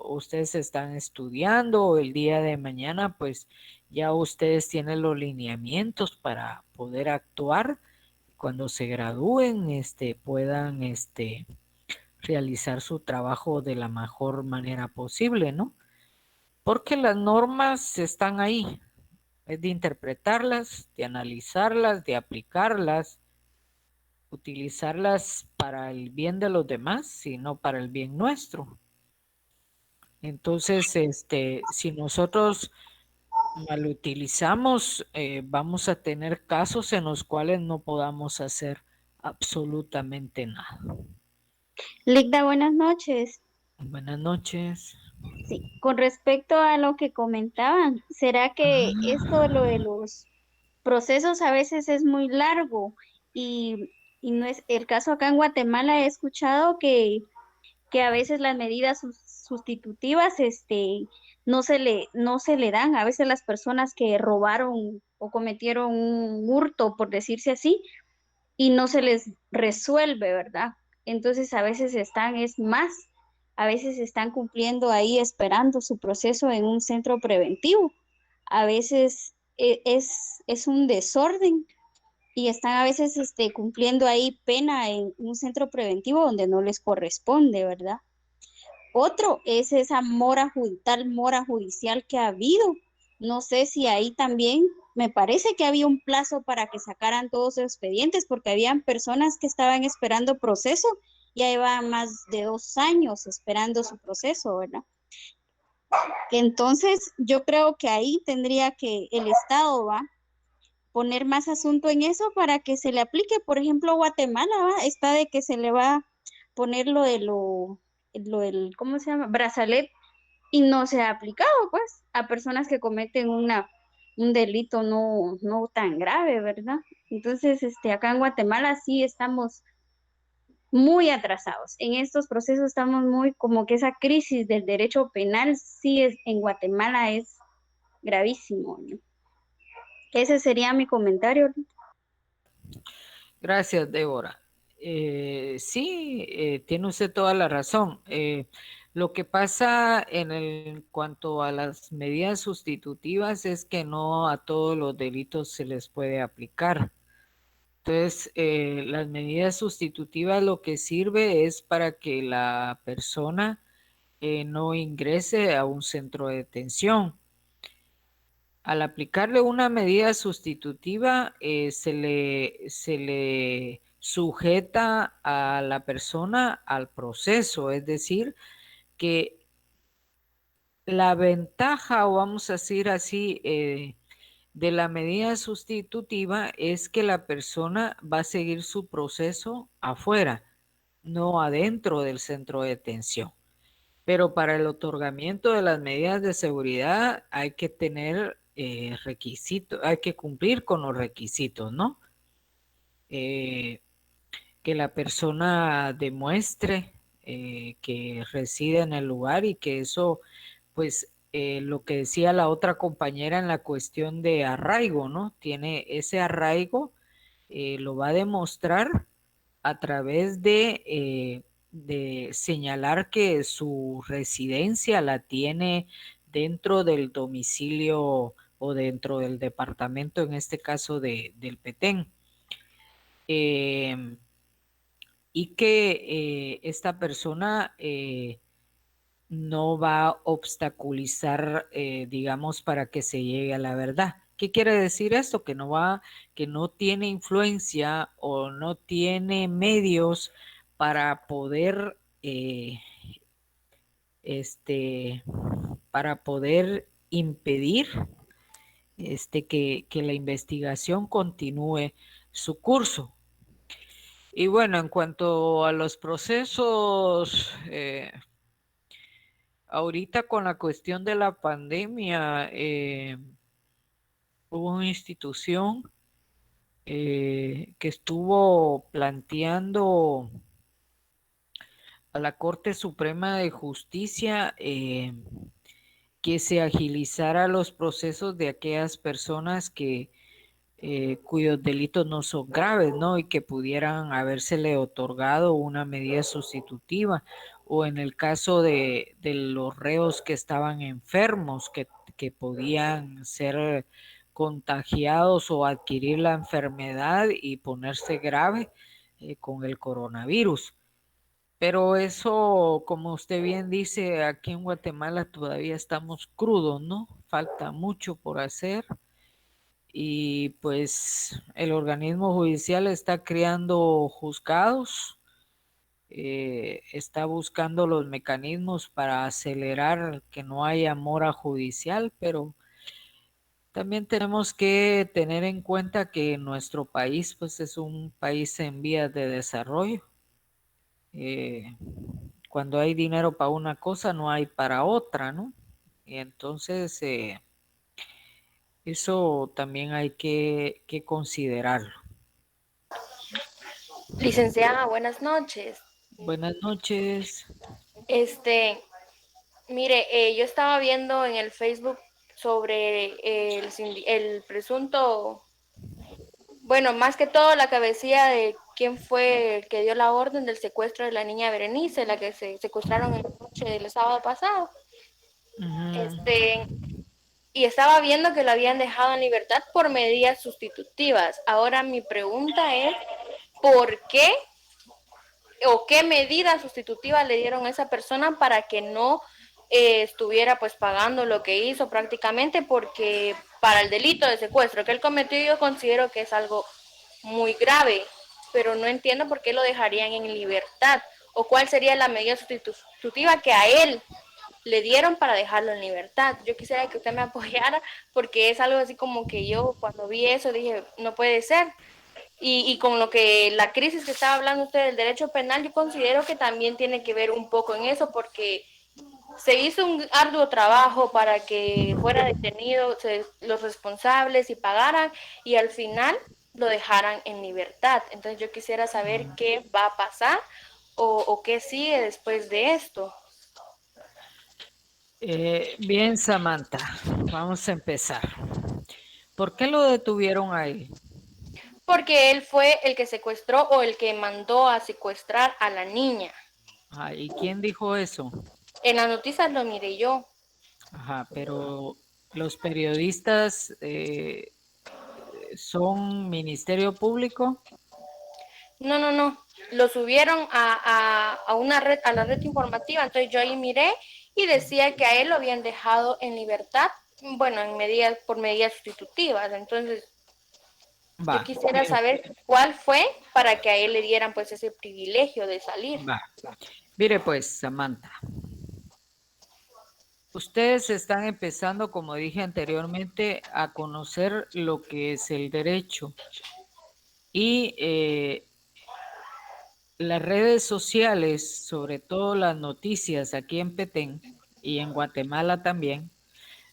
A: ustedes están estudiando, el día de mañana pues ya ustedes tienen los lineamientos para poder actuar cuando se gradúen, puedan realizar su trabajo de la mejor manera posible, ¿no? Porque las normas están ahí, es de interpretarlas, de analizarlas, de aplicarlas, utilizarlas para el bien de los demás, sino para el bien nuestro. Entonces, si nosotros mal utilizamos, vamos a tener casos en los cuales no podamos hacer absolutamente nada.
I: Ligda, buenas noches.
A: Buenas noches.
I: Sí, con respecto a lo que comentaban, ¿será que esto, lo de los procesos a veces es muy largo? Y no es el caso acá en Guatemala, he escuchado que a veces las medidas sustitutivas no se le dan. A veces las personas que robaron o cometieron un hurto, por decirse así, y no se les resuelve, ¿verdad? Entonces a veces a veces están cumpliendo ahí esperando su proceso en un centro preventivo. A veces es un desorden y están a veces cumpliendo ahí pena en un centro preventivo donde no les corresponde, ¿verdad? Otro es esa tal mora judicial que ha habido. No sé si ahí también, me parece que había un plazo para que sacaran todos los expedientes, porque habían personas que estaban esperando proceso, ya llevaban más de 2 años esperando su proceso, ¿verdad? Entonces, yo creo que ahí tendría que el Estado va poner más asunto en eso para que se le aplique. Por ejemplo, a Guatemala ¿va? Está de que se le va a poner lo del, ¿cómo se llama? Brazalet y no se ha aplicado, pues, a personas que cometen un delito no tan grave, ¿verdad? Entonces, acá en Guatemala sí estamos muy atrasados. En estos procesos estamos muy, como que esa crisis del derecho penal sí es, en Guatemala es gravísimo, ¿no? Ese sería mi comentario.
A: Gracias, Débora. Sí, tiene usted toda la razón. Lo que pasa en cuanto a las medidas sustitutivas es que no a todos los delitos se les puede aplicar. Entonces, las medidas sustitutivas lo que sirve es para que la persona no ingrese a un centro de detención. Al aplicarle una medida sustitutiva, se le sujeta a la persona al proceso, es decir, que la ventaja, o vamos a decir así, de la medida sustitutiva es que la persona va a seguir su proceso afuera, no adentro del centro de detención. Pero para el otorgamiento de las medidas de seguridad hay que tener requisitos, hay que cumplir con los requisitos, ¿no? Que la persona demuestre que reside en el lugar y que eso, pues, lo que decía la otra compañera en la cuestión de arraigo, ¿no? Tiene ese arraigo, lo va a demostrar a través de señalar que su residencia la tiene dentro del domicilio o dentro del departamento, en este caso del Petén. Y que esta persona no va a obstaculizar, digamos, para que se llegue a la verdad. ¿Qué quiere decir esto? Que no tiene influencia o no tiene medios para poder, para poder impedir que la investigación continúe su curso. Y bueno, en cuanto a los procesos, ahorita con la cuestión de la pandemia, hubo una institución que estuvo planteando a la Corte Suprema de Justicia que se agilizara los procesos de aquellas personas cuyos delitos no son graves, ¿no? Y que pudieran habérsele otorgado una medida sustitutiva, o en el caso de los reos que estaban enfermos, que podían ser contagiados o adquirir la enfermedad y ponerse grave con el coronavirus. Pero eso, como usted bien dice, aquí en Guatemala todavía estamos crudos, ¿no? Falta mucho por hacer. Y pues el organismo judicial está creando juzgados, está buscando los mecanismos para acelerar que no haya mora judicial, pero también tenemos que tener en cuenta que nuestro país pues es un país en vías de desarrollo. Cuando hay dinero para una cosa no hay para otra, ¿no? Y entonces eso también hay que considerarlo.
G: Licenciada, buenas noches.
A: Buenas noches.
G: Mire, yo estaba viendo en el Facebook sobre el presunto, bueno, más que todo la cabecilla de quién fue el que dio la orden del secuestro de la niña Berenice, la que se secuestraron en la noche del sábado pasado. Y estaba viendo que lo habían dejado en libertad por medidas sustitutivas. Ahora mi pregunta es, ¿por qué o qué medida sustitutiva le dieron a esa persona para que no estuviera pues pagando lo que hizo prácticamente? Porque para el delito de secuestro que él cometió yo considero que es algo muy grave, pero no entiendo por qué lo dejarían en libertad o cuál sería la medida sustitutiva que a él le dieron para dejarlo en libertad. Yo quisiera que usted me apoyara porque es algo así como que yo cuando vi eso dije, no puede ser. Y con lo que la crisis que estaba hablando usted del derecho penal, yo considero que también tiene que ver un poco en eso porque se hizo un arduo trabajo para que fuera detenido los responsables y pagaran y al final lo dejaran en libertad. Entonces yo quisiera saber qué va a pasar o qué sigue después de esto.
A: Bien, Samantha, vamos a empezar. ¿Por qué lo detuvieron a él?
G: Porque él fue el que secuestró o el que mandó a secuestrar a la niña.
A: Ajá, ¿y quién dijo eso?
G: En las noticias lo miré yo.
A: Ajá, pero los periodistas son Ministerio Público.
G: No. Lo subieron a una red, a la red informativa. Entonces yo ahí miré y decía que a él lo habían dejado en libertad, bueno, por medidas sustitutivas. Entonces yo quisiera saber cuál fue para que a él le dieran pues ese privilegio de salir.
A: Mire pues, Samantha. Ustedes están empezando, como dije anteriormente, a conocer lo que es el derecho. Y las redes sociales, sobre todo las noticias aquí en Petén y en Guatemala también,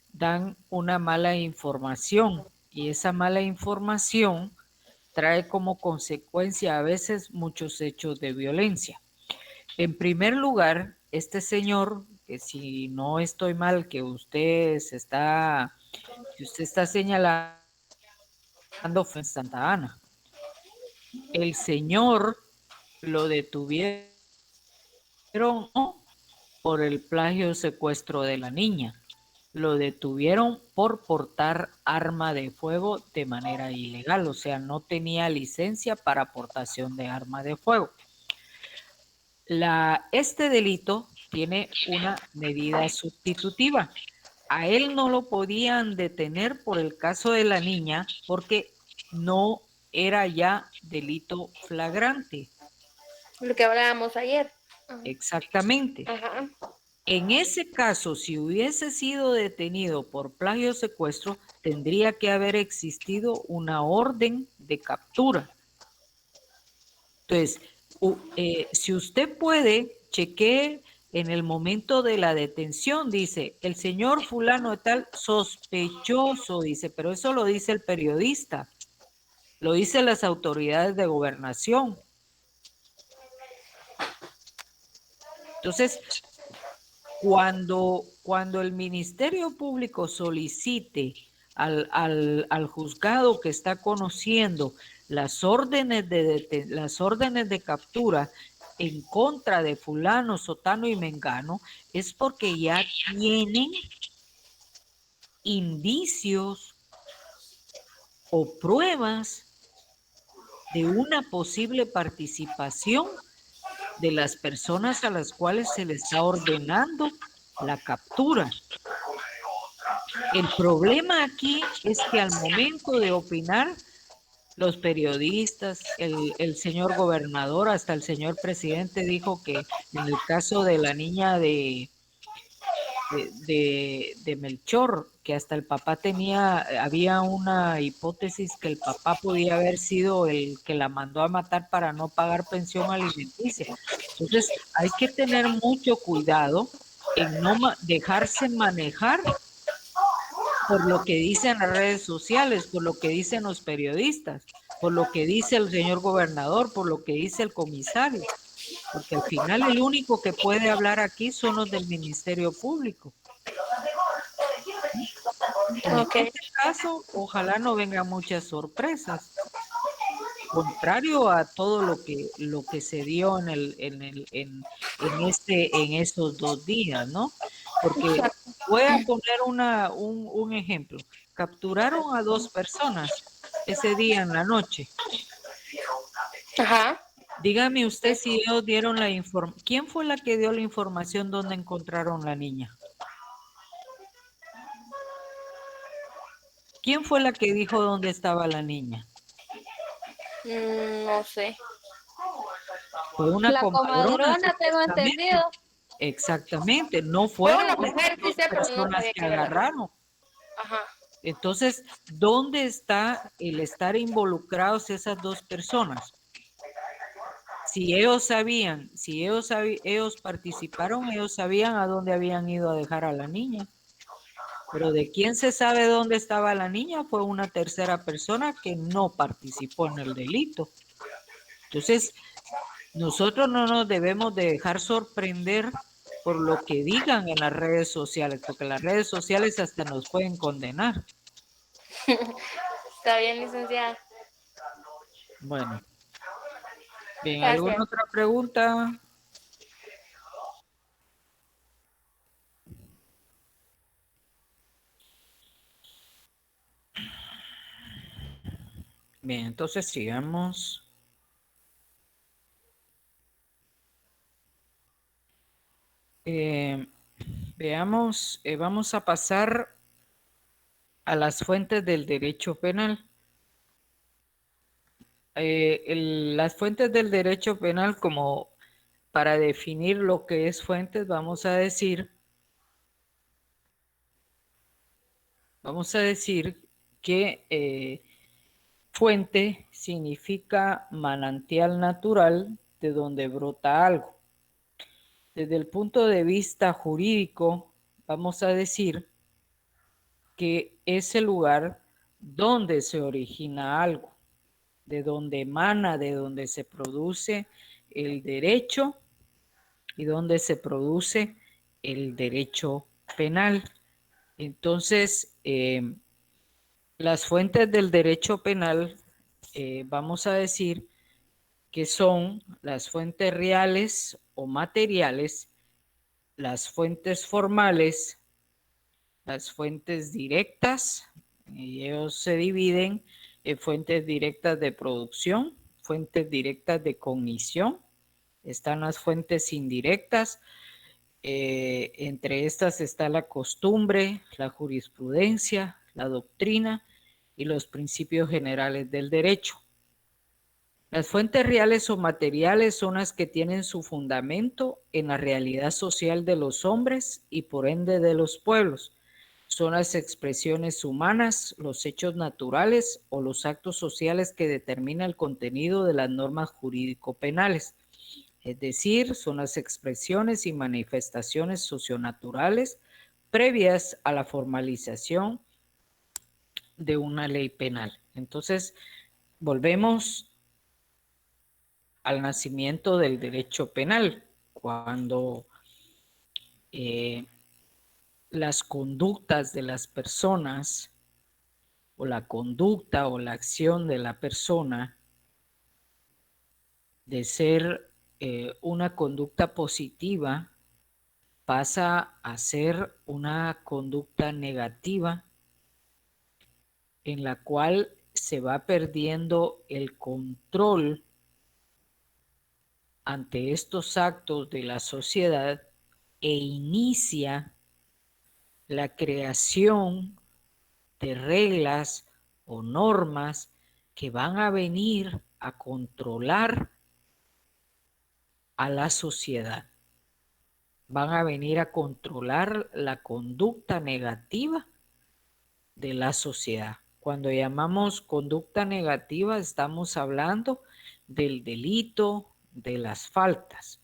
A: dan una mala información. Y esa mala información trae como consecuencia a veces muchos hechos de violencia. En primer lugar, este señor, que si no estoy mal, que usted está señalando fue en Santa Ana. El señor lo detuvieron por el plagio secuestro de la niña. Lo detuvieron por portar arma de fuego de manera ilegal, o sea, no tenía licencia para portación de arma de fuego. Este delito tiene una medida sustitutiva. A él no lo podían detener por el caso de la niña porque no era ya delito flagrante.
G: Lo que hablábamos ayer.
A: Exactamente.
G: Ajá.
A: En ese caso, si hubiese sido detenido por plagio o secuestro, tendría que haber existido una orden de captura. Entonces, si usted puede, chequee en el momento de la detención, dice, el señor fulano de tal sospechoso, dice, pero eso lo dice el periodista, lo dicen las autoridades de gobernación. Entonces, cuando el Ministerio Público solicite al juzgado que está conociendo las órdenes de captura en contra de fulano, sotano y mengano, es porque ya tienen indicios o pruebas de una posible participación de las personas a las cuales se le está ordenando la captura. El problema aquí es que al momento de opinar, los periodistas, el señor gobernador, hasta el señor presidente dijo que en el caso de la niña de Melchor, que hasta el papá había una hipótesis que el papá podía haber sido el que la mandó a matar para no pagar pensión alimenticia. Entonces hay que tener mucho cuidado en no dejarse manejar por lo que dicen las redes sociales, por lo que dicen los periodistas, por lo que dice el señor gobernador, por lo que dice el comisario. Porque al final el único que puede hablar aquí son los del Ministerio Público. En este caso, ojalá no vengan muchas sorpresas. Contrario a todo lo que se dio en esos 2 días, ¿no? Porque voy a poner un ejemplo. Capturaron a 2 personas ese día en la noche.
G: Ajá.
A: Dígame usted si ellos dieron la información. ¿Quién fue la que dio la información donde encontraron la niña? ¿Quién fue la que dijo dónde estaba la niña?
G: No sé.
A: Fue una
I: La comadrona, tengo entendido.
A: exactamente, no
G: Fue
A: fueron
G: una
A: esas
G: mujer, sí
A: dos
G: sé, pero no
A: personas
G: sabía
A: que
G: que era la mujer.
A: agarraron.
G: Ajá.
A: Entonces, ¿dónde está el estar involucrados esas dos personas? Si ellos sabían, ellos participaron, ellos sabían a dónde habían ido a dejar a la niña. Pero de quién se sabe dónde estaba la niña fue una tercera persona que no participó en el delito. Entonces, nosotros no nos debemos de dejar sorprender por lo que digan en las redes sociales, porque las redes sociales hasta nos pueden condenar.
G: Está bien, licenciada.
A: Bueno, bien, ¿alguna
G: Gracias.
A: otra pregunta? Bien, entonces sigamos. Veamos, vamos a pasar a las fuentes del derecho penal. Las fuentes del derecho penal, como para definir lo que es fuentes, vamos a decir que fuente significa manantial natural de donde brota algo. Desde el punto de vista jurídico, vamos a decir que es el lugar donde se origina algo, de donde emana, de donde se produce el derecho y donde se produce el derecho penal. Entonces, las fuentes del derecho penal, vamos a decir que son las fuentes reales o materiales, las fuentes formales, las fuentes directas, y ellos se dividen en fuentes directas de producción, fuentes directas de cognición, están las fuentes indirectas, entre estas está la costumbre, la jurisprudencia, la doctrina y los principios generales del derecho. Las fuentes reales o materiales son las que tienen su fundamento en la realidad social de los hombres y por ende de los pueblos. Son las expresiones humanas, los hechos naturales o los actos sociales que determinan el contenido de las normas jurídico-penales. Es decir, son las expresiones y manifestaciones socionaturales previas a la formalización de una ley penal. Entonces, volvemos al nacimiento del derecho penal, cuando las conductas de las personas o la conducta o la acción de la persona de ser una conducta positiva pasa a ser una conducta negativa en la cual se va perdiendo el control ante estos actos de la sociedad e inicia la creación de reglas o normas que van a venir a controlar a la sociedad. Van a venir a controlar la conducta negativa de la sociedad. Cuando llamamos conducta negativa, estamos hablando del delito, de las faltas.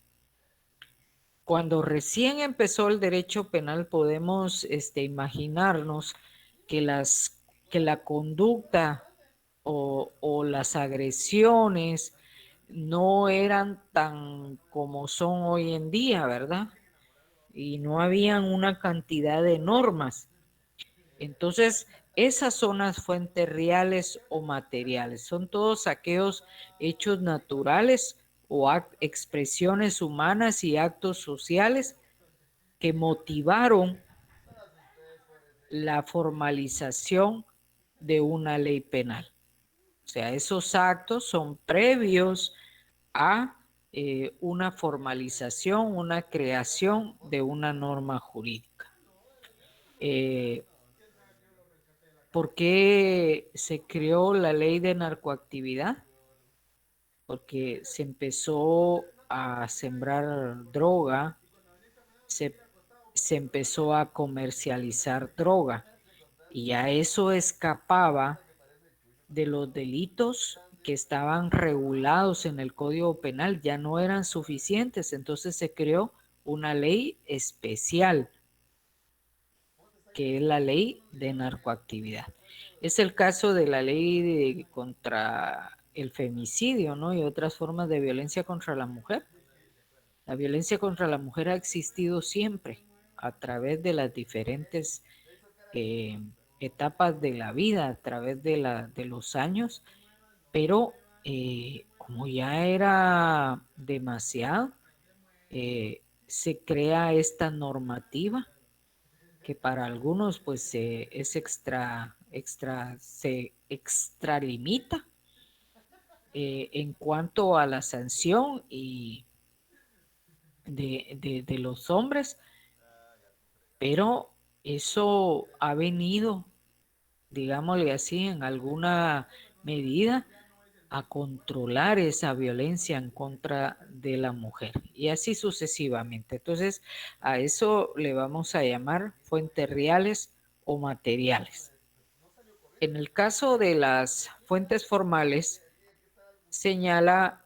A: Cuando recién empezó el derecho penal, podemos imaginarnos que la conducta o las agresiones no eran tan como son hoy en día, ¿verdad? Y no habían una cantidad de normas. Entonces, esas son las fuentes reales o materiales. Son todos aquellos hechos naturales o expresiones humanas y actos sociales que motivaron la formalización de una ley penal. O sea, esos actos son previos a una formalización, una creación de una norma jurídica. ¿Por qué se creó la ley de narcoactividad? Porque se empezó a sembrar droga se, se empezó a comercializar droga y a eso escapaba de los delitos que estaban regulados en el Código Penal, ya no eran suficientes, entonces se creó una ley especial, que es la ley de narcoactividad. Es el caso de la ley contra el femicidio, ¿no? Y otras formas de violencia contra la mujer. La violencia contra la mujer ha existido siempre a través de las diferentes etapas de la vida, a través de los años, pero como ya era demasiado, se crea esta normativa que para algunos pues es se extralimita en cuanto a la sanción y de los hombres, pero eso ha venido, digámosle así, en alguna medida a controlar esa violencia en contra de la mujer y así sucesivamente. Entonces, a eso le vamos a llamar fuentes reales o materiales. En el caso de las fuentes formales, señala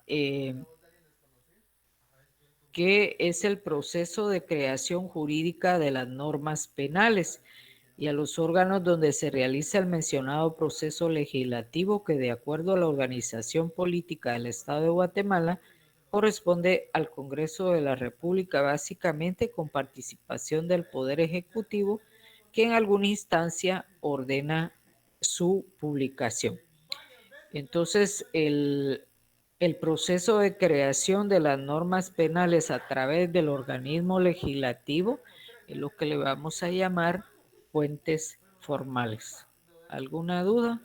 A: que es el proceso de creación jurídica de las normas penales y a los órganos donde se realiza el mencionado proceso legislativo que, de acuerdo a la organización política del Estado de Guatemala, corresponde al Congreso de la República, básicamente con participación del Poder Ejecutivo, que en alguna instancia ordena su publicación. Entonces, el proceso de creación de las normas penales a través del organismo legislativo es lo que le vamos a llamar fuentes formales. ¿Alguna duda?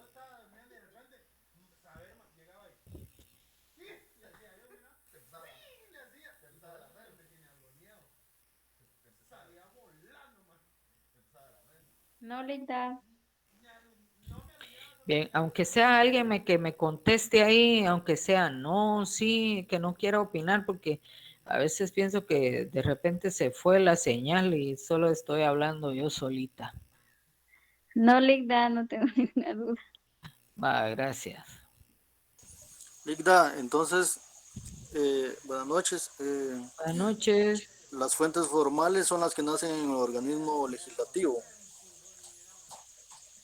I: No, Linda.
A: Bien, aunque sea alguien que me conteste ahí, aunque sea no, sí, que no quiera opinar, porque a veces pienso que de repente se fue la señal y solo estoy hablando yo solita.
I: No, Linda, no tengo ninguna duda.
A: Va, gracias.
J: Ligda, entonces, buenas noches.
A: Buenas noches.
J: Las fuentes formales son las que nacen en el organismo legislativo.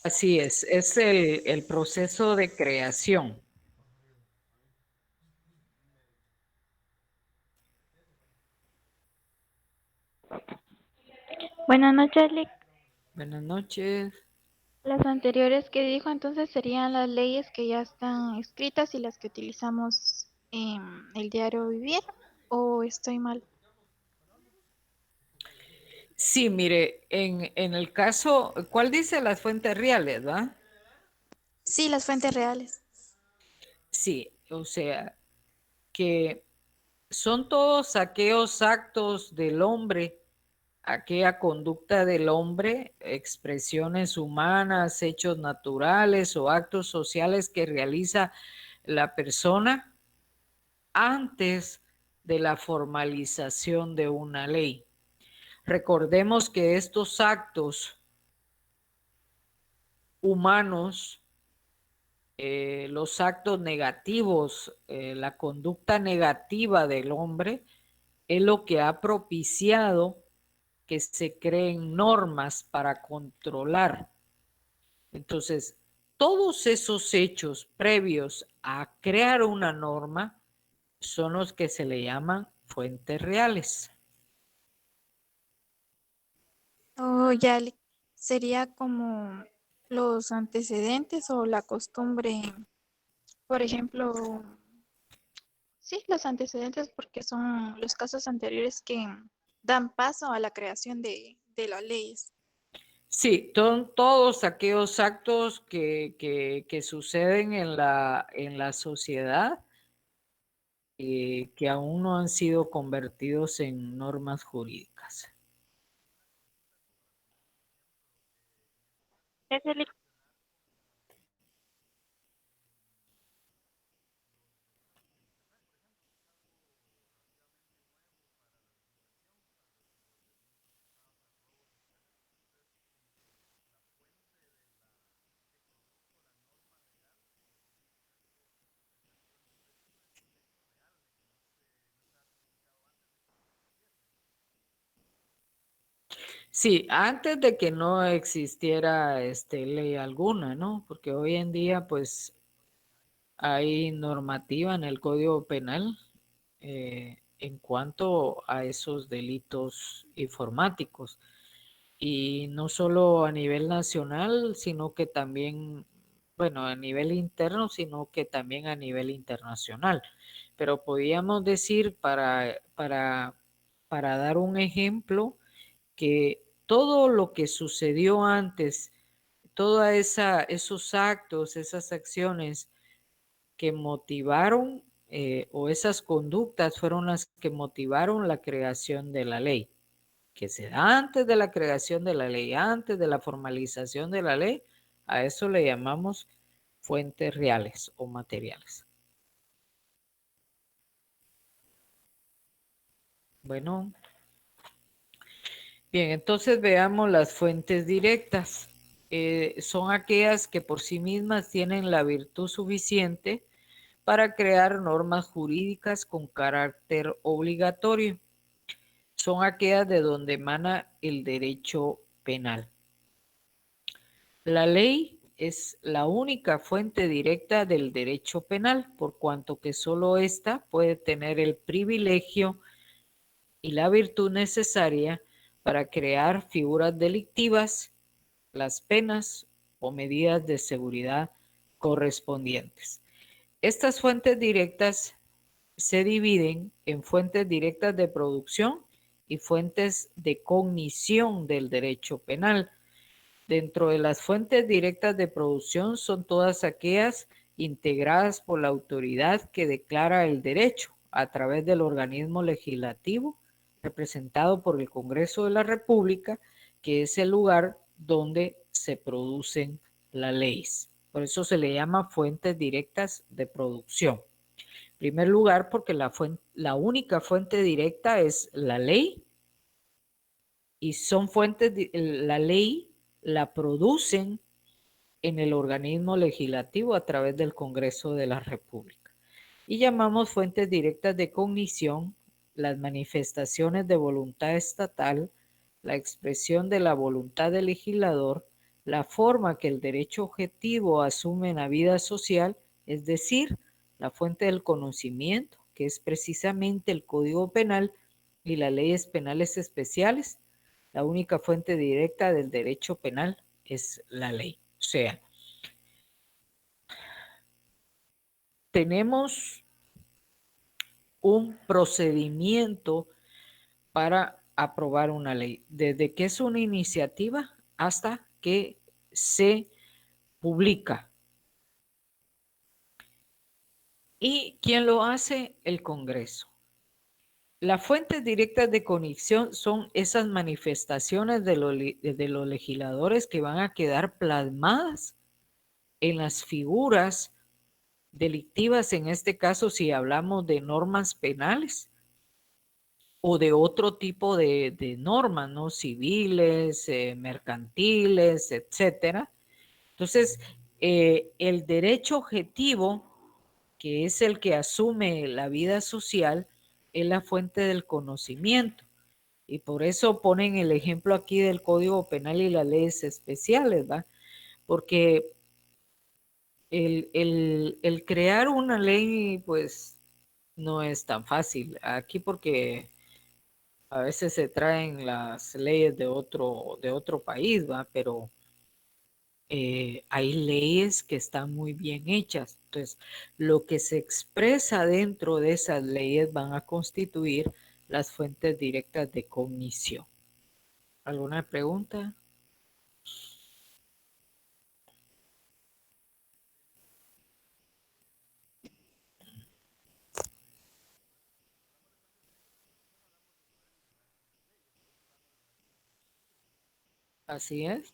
A: Así es el proceso de creación.
K: Buenas noches, Lick.
A: Buenas noches.
K: Las anteriores que dijo entonces serían las leyes que ya están escritas y las que utilizamos en el diario vivir, ¿o estoy mal?
A: Sí, mire, en el caso, ¿cuál dice las fuentes reales, va?
K: Sí, las fuentes reales.
A: Sí, o sea, que son todos aquellos actos del hombre, aquella conducta del hombre, expresiones humanas, hechos naturales o actos sociales que realiza la persona antes de la formalización de una ley. Recordemos que estos actos humanos, los actos negativos, la conducta negativa del hombre, es lo que ha propiciado que se creen normas para controlar. Entonces, todos esos hechos previos a crear una norma son los que se le llaman fuentes reales.
K: Oh, ya, Lick. Sería como los antecedentes o la costumbre, por ejemplo, sí, los antecedentes porque son los casos anteriores que dan paso a la creación de las leyes.
A: Sí, son todos aquellos actos que suceden en la sociedad que aún no han sido convertidos en normas jurídicas.
K: Gracias, Lick.
A: Sí, antes de que no existiera ley alguna, ¿no? Porque hoy en día, pues, hay normativa en el Código Penal en cuanto a esos delitos informáticos. Y no solo a nivel nacional, sino que también, bueno, a nivel interno, sino que también a nivel internacional. Pero podríamos decir, para dar un ejemplo, que todo lo que sucedió antes, todos esos actos, esas acciones que motivaron o esas conductas fueron las que motivaron la creación de la ley, que se da antes de la creación de la ley, antes de la formalización de la ley, a eso le llamamos fuentes reales o materiales. Bueno, bien, entonces veamos las fuentes directas. Son aquellas que por sí mismas tienen la virtud suficiente para crear normas jurídicas con carácter obligatorio. Son aquellas de donde emana el derecho penal. La ley es la única fuente directa del derecho penal, por cuanto que solo ésta puede tener el privilegio y la virtud necesaria para crear figuras delictivas, las penas o medidas de seguridad correspondientes. Estas fuentes directas se dividen en fuentes directas de producción y fuentes de cognición del derecho penal. Dentro de las fuentes directas de producción son todas aquellas integradas por la autoridad que declara el derecho a través del organismo legislativo representado por el Congreso de la República, que es el lugar donde se producen las leyes. Por eso se le llama fuentes directas de producción. En primer lugar, porque la única fuente directa es la ley, y son fuentes, la ley la producen en el organismo legislativo a través del Congreso de la República. Y llamamos fuentes directas de cognición las manifestaciones de voluntad estatal, la expresión de la voluntad del legislador, la forma que el derecho objetivo asume en la vida social, es decir, la fuente del conocimiento, que es precisamente el Código Penal y las leyes penales especiales. La única fuente directa del derecho penal es la ley. O sea, tenemos un procedimiento para aprobar una ley, desde que es una iniciativa hasta que se publica. ¿Y quién lo hace? El Congreso. Las fuentes directas de conexión son esas manifestaciones de los legisladores que van a quedar plasmadas en las figuras delictivas, en este caso si hablamos de normas penales o de otro tipo de normas, ¿no? Civiles, mercantiles, etcétera. Entonces, el derecho objetivo, que es el que asume la vida social, es la fuente del conocimiento. Y por eso ponen el ejemplo aquí del Código Penal y las leyes especiales, ¿va? Porque el crear una ley, pues, no es tan fácil. Aquí porque a veces se traen las leyes de otro país, ¿va? Pero hay leyes que están muy bien hechas. Entonces, lo que se expresa dentro de esas leyes van a constituir las fuentes directas de cognición. ¿Alguna pregunta? Así es.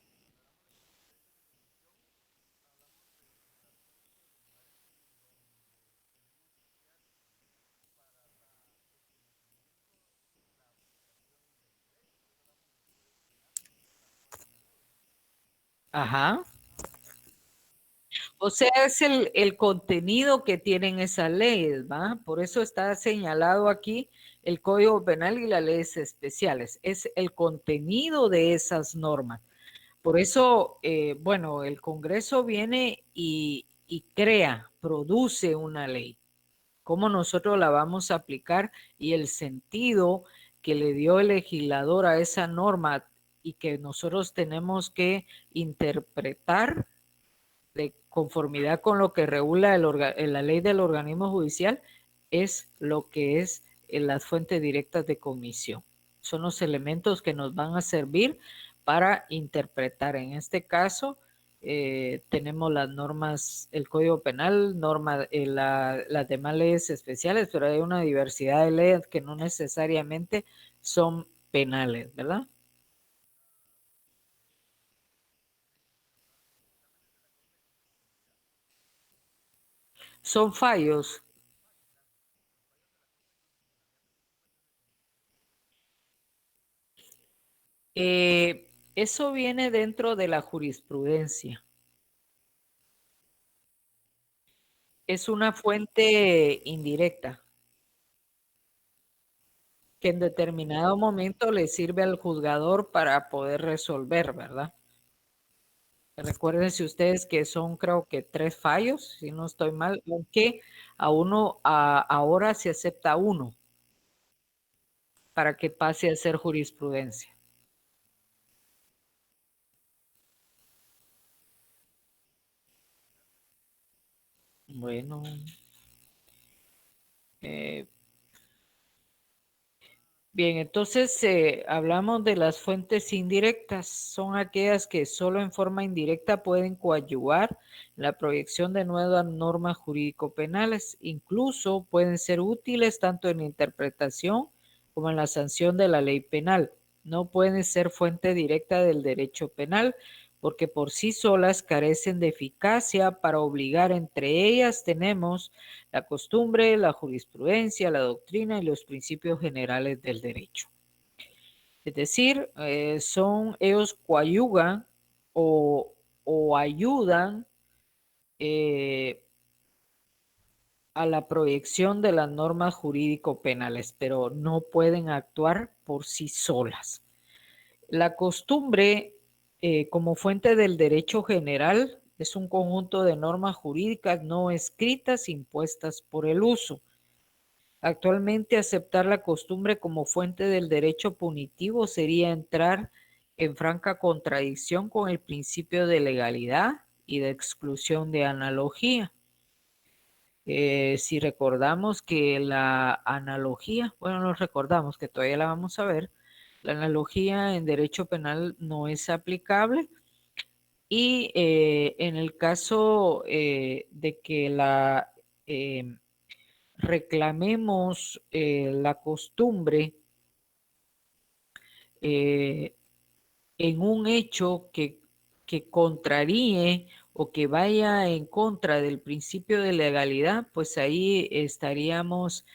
A: Ajá. O sea, es el contenido que tienen esas leyes, ¿va? Por eso está señalado aquí el Código Penal y las leyes especiales, es el contenido de esas normas. Por eso, bueno, el Congreso viene y crea, produce una ley. ¿Cómo nosotros la vamos a aplicar? Y el sentido que le dio el legislador a esa norma y que nosotros tenemos que interpretar de conformidad con lo que regula la ley del organismo judicial, es lo que es las fuentes directas de cognición. Son los elementos que nos van a servir para interpretar. En este caso, tenemos las normas, el Código Penal, las demás leyes especiales, pero hay una diversidad de leyes que no necesariamente son penales, ¿verdad? Son fallos. Eso viene dentro de la jurisprudencia. Es una fuente indirecta que en determinado momento le sirve al juzgador para poder resolver, ¿verdad? Recuérdense ustedes que son, creo que 3 fallos, si no estoy mal, aunque ahora se acepta uno para que pase a ser jurisprudencia. Bueno, bien, entonces hablamos de las fuentes indirectas. Son aquellas que solo en forma indirecta pueden coadyuvar la proyección de nuevas normas jurídico-penales. Incluso pueden ser útiles tanto en la interpretación como en la sanción de la ley penal. No pueden ser fuente directa del derecho penal porque por sí solas carecen de eficacia para obligar. Entre ellas tenemos la costumbre, la jurisprudencia, la doctrina y los principios generales del derecho. Es decir, ellos coadyuvan o ayudan a la proyección de las normas jurídico-penales, pero no pueden actuar por sí solas. La costumbre, como fuente del derecho general, es un conjunto de normas jurídicas no escritas impuestas por el uso. Actualmente, aceptar la costumbre como fuente del derecho punitivo sería entrar en franca contradicción con el principio de legalidad y de exclusión de analogía. Si recordamos que la analogía, bueno, nos recordamos que todavía la vamos a ver, la analogía en derecho penal no es aplicable y en el caso de que reclamemos la costumbre en un hecho que contraríe o que vaya en contra del principio de legalidad, pues ahí estaríamos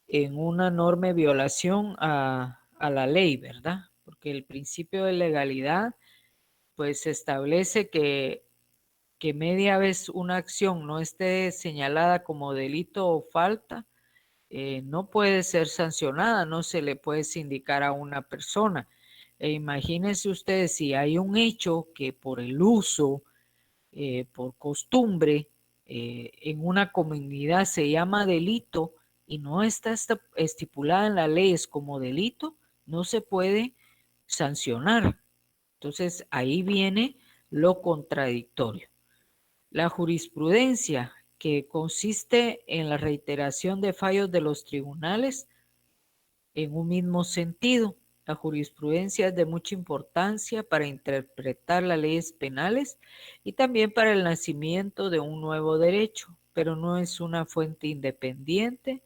A: en una enorme violación a la ley, ¿verdad? Porque el principio de legalidad pues establece que media vez una acción no esté señalada como delito o falta, no puede ser sancionada, no se le puede sindicar a una persona. Imagínense ustedes si hay un hecho que por el uso, por costumbre, en una comunidad se llama delito y no está estipulada en la ley como delito, no se puede sancionar. Entonces ahí viene lo contradictorio. La jurisprudencia, que consiste en la reiteración de fallos de los tribunales en un mismo sentido. La jurisprudencia es de mucha importancia para interpretar las leyes penales y también para el nacimiento de un nuevo derecho, pero no es una fuente independiente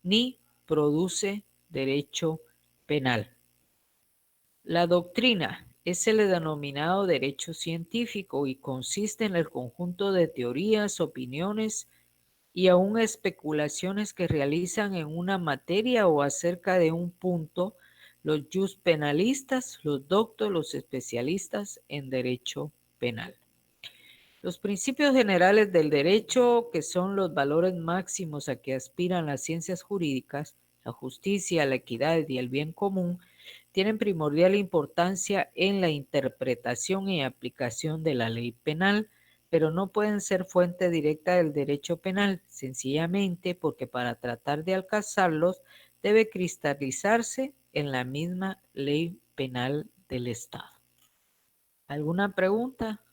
A: ni produce derecho penal. La doctrina es el denominado derecho científico y consiste en el conjunto de teorías, opiniones y aún especulaciones que realizan en una materia o acerca de un punto los penalistas, los doctos, los especialistas en derecho penal. Los principios generales del derecho, que son los valores máximos a que aspiran las ciencias jurídicas, la justicia, la equidad y el bien común, tienen primordial importancia en la interpretación y aplicación de la ley penal, pero no pueden ser fuente directa del derecho penal, sencillamente porque para tratar de alcanzarlos debe cristalizarse en la misma ley penal del Estado. ¿Alguna pregunta?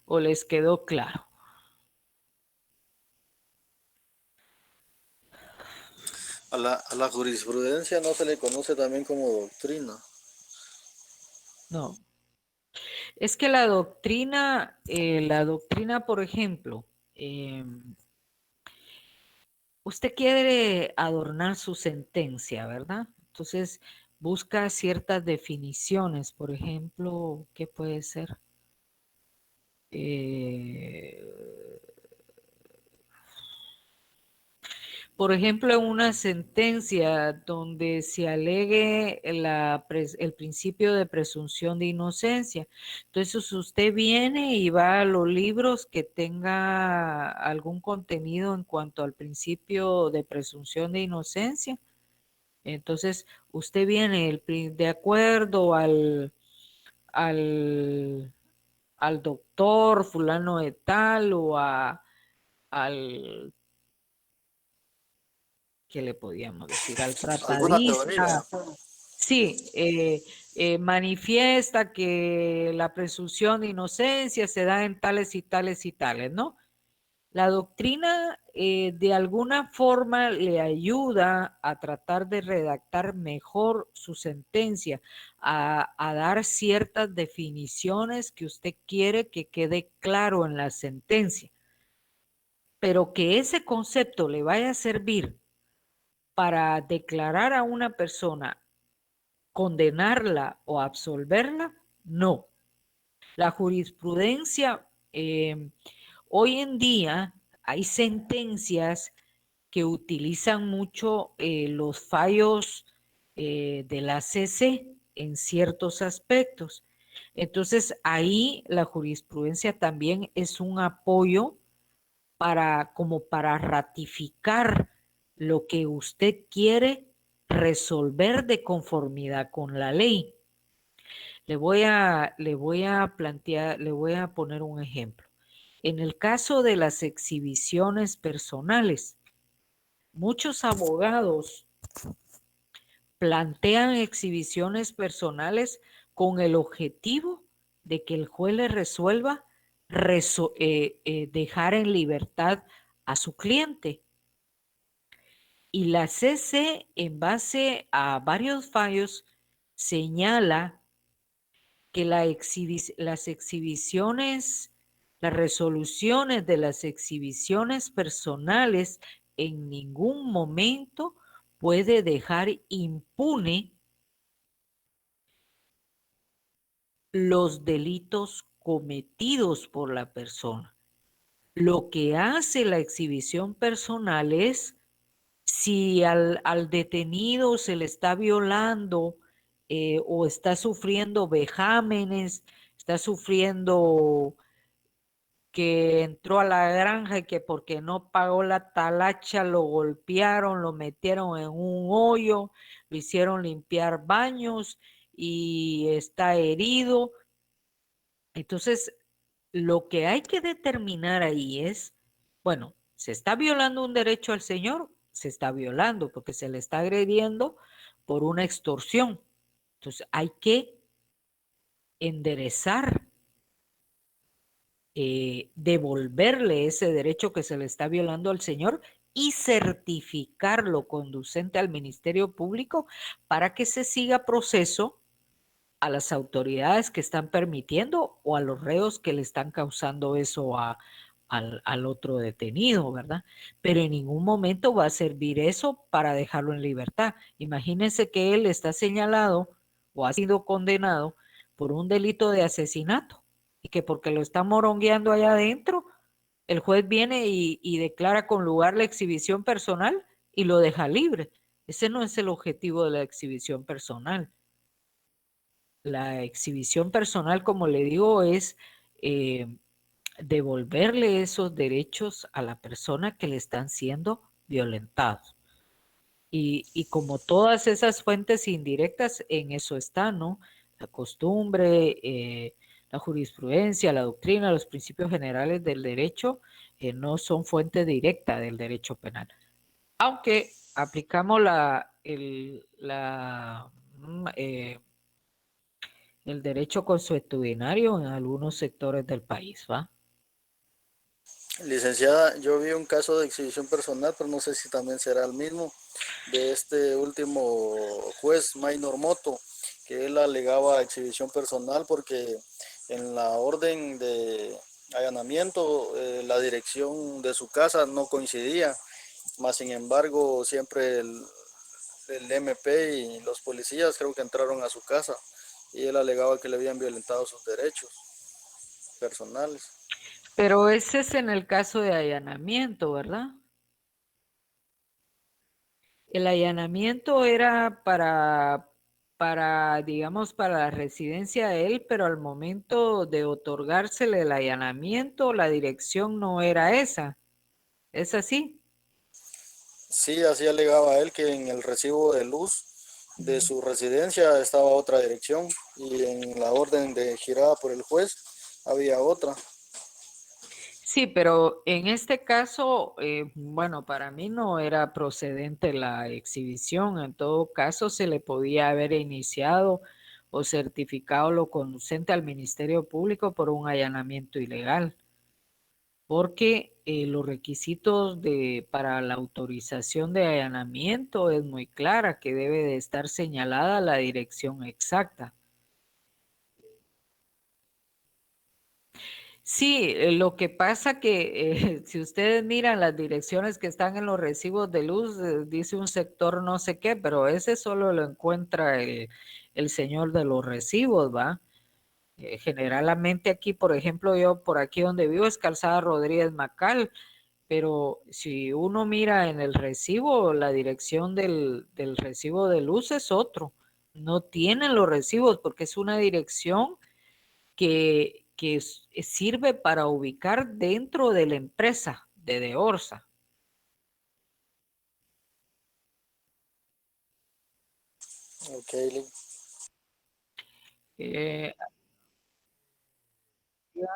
A: ¿O les quedó claro?
J: A la jurisprudencia no se le conoce también como doctrina.
A: No. Es que la doctrina, por ejemplo, usted quiere adornar su sentencia, ¿verdad? Entonces busca ciertas definiciones, por ejemplo, ¿qué puede ser? Por ejemplo, en una sentencia donde se alegue el principio de presunción de inocencia. Entonces usted viene y va a los libros que tenga algún contenido en cuanto al principio de presunción de inocencia. Entonces usted viene de acuerdo al doctor fulano de tal o al ¿qué le podíamos decir? Al
J: ¿Alguna teoría?
A: tratadista. Sí, manifiesta que la presunción de inocencia se da en tales y tales y tales, ¿no? La doctrina de alguna forma le ayuda a tratar de redactar mejor su sentencia, a dar ciertas definiciones que usted quiere que quede claro en la sentencia. Pero que ese concepto le vaya a servir para declarar a una persona, condenarla o absolverla, no. La jurisprudencia, hoy en día hay sentencias que utilizan mucho los fallos de la CC en ciertos aspectos. Entonces, ahí la jurisprudencia también es un apoyo como para ratificar lo que usted quiere resolver de conformidad con la ley. Le voy a poner un ejemplo. En el caso de las exhibiciones personales, muchos abogados plantean exhibiciones personales con el objetivo de que el juez le resuelva dejar en libertad a su cliente. Y la CC, en base a varios fallos, señala que las exhibiciones, las resoluciones de las exhibiciones personales en ningún momento puede dejar impune los delitos cometidos por la persona. Lo que hace la exhibición personal es, si al detenido se le está violando o está sufriendo vejámenes, está sufriendo que entró a la granja y que porque no pagó la talacha lo golpearon, lo metieron en un hoyo, lo hicieron limpiar baños y está herido. Entonces, lo que hay que determinar ahí es, bueno, ¿se está violando un derecho al señor? Se está violando porque se le está agrediendo por una extorsión. Entonces, hay que enderezar, devolverle ese derecho que se le está violando al señor y certificarlo conducente al Ministerio Público para que se siga proceso a las autoridades que están permitiendo o a los reos que le están causando eso al otro detenido, ¿verdad? Pero en ningún momento va a servir eso para dejarlo en libertad. Imagínense que él está señalado o ha sido condenado por un delito de asesinato y que porque lo está morongueando allá adentro, el juez viene y declara con lugar la exhibición personal y lo deja libre. Ese no es el objetivo de la exhibición personal. La exhibición personal, como le digo, es devolverle esos derechos a la persona que le están siendo violentados. Y como todas esas fuentes indirectas, en eso está, ¿no? La costumbre, la jurisprudencia, la doctrina, los principios generales del derecho no son fuente directa del derecho penal. Aunque aplicamos el derecho consuetudinario en algunos sectores del país, ¿va?
J: Licenciada, yo vi un caso de exhibición personal, pero no sé si también será el mismo, de este último juez, Maynor Moto, que él alegaba exhibición personal porque en la orden de allanamiento la dirección de su casa no coincidía, más sin embargo siempre el MP y los policías creo que entraron a su casa y él alegaba que le habían violentado sus derechos personales.
A: Pero ese es en el caso de allanamiento, ¿verdad? El allanamiento era digamos, para la residencia de él, pero al momento de otorgársele el allanamiento, la dirección no era esa. ¿Es así?
J: Sí, así alegaba él que en el recibo de luz de su residencia estaba otra dirección y en la orden de girada por el juez había otra.
A: Sí, pero en este caso, bueno, para mí no era procedente la exhibición. En todo caso, se le podía haber iniciado o certificado lo conducente al Ministerio Público por un allanamiento ilegal, porque los requisitos para la autorización de allanamiento es muy clara, que debe de estar señalada la dirección exacta. Sí, lo que pasa que si ustedes miran las direcciones que están en los recibos de luz, dice un sector no sé qué, pero ese solo lo encuentra el señor de los recibos, ¿va? Generalmente aquí, por ejemplo, yo por aquí donde vivo es Calzada Rodríguez Macal, pero si uno mira en el recibo, la dirección del recibo de luz es otro. No tienen los recibos porque es una dirección que sirve para ubicar dentro de la empresa de Deorsa.
J: Ok,
A: Eh, ya,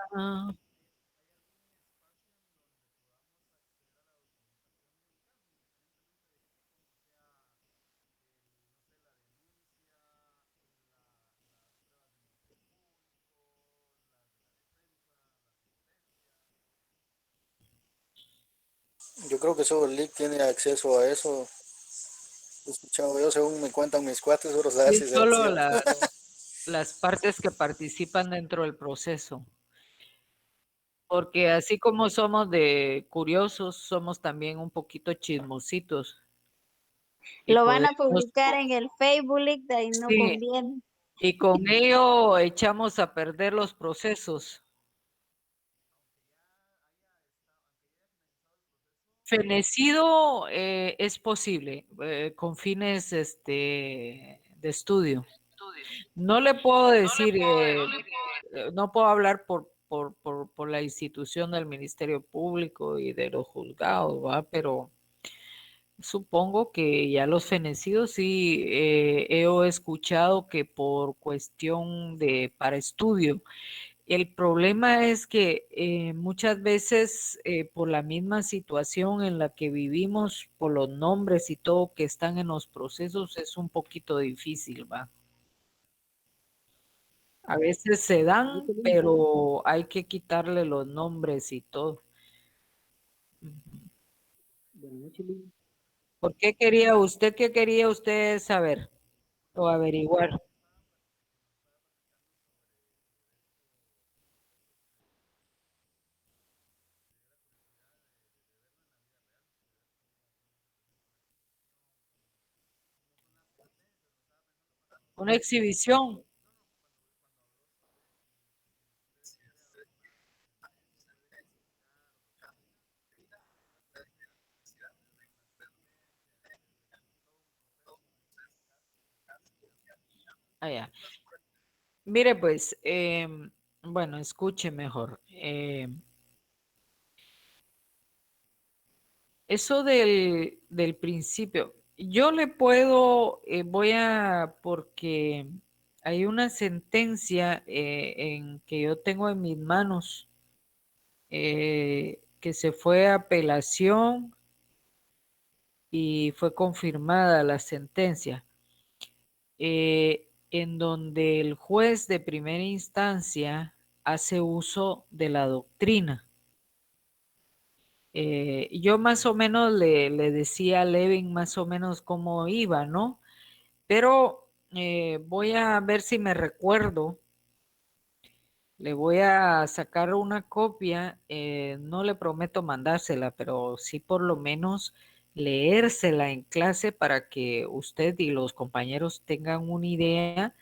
J: yo creo que solo el LIC tiene acceso a eso. He escuchado yo, según me cuentan mis cuates, solo saber si
A: es
J: será
A: solo
J: cierto.
A: las partes que participan dentro del proceso. Porque así como somos de curiosos, somos también un poquito chismositos. Y
I: Lo van a
A: podemos,
I: publicar en el Facebook, de ahí no
A: sí,
I: conviene.
A: y con ello echamos a perder los procesos. Fenecido es posible con fines de estudio. No le puedo decir, no puedo hablar por la institución del Ministerio Público y de los juzgados, ¿va? Pero supongo que ya los fenecidos sí he escuchado que por cuestión para estudio. El problema es que muchas veces por la misma situación en la que vivimos, por los nombres y todo que están en los procesos, es un poquito difícil, ¿va? A veces se dan, pero hay que quitarle los nombres y todo. ¿Por qué qué quería usted saber o averiguar? Una exhibición. allá. Mire, pues, bueno, escuche mejor. Eso del principio, yo le puedo, porque hay una sentencia en que yo tengo en mis manos, que se fue a apelación y fue confirmada la sentencia, en donde el juez de primera instancia uso de la doctrina. Yo más o menos le decía a Levin más o menos cómo iba, ¿no? Pero voy a ver si me recuerdo. Le voy a sacar una copia, no le prometo mandársela, pero sí por lo menos leérsela en clase para que usted y los compañeros tengan una idea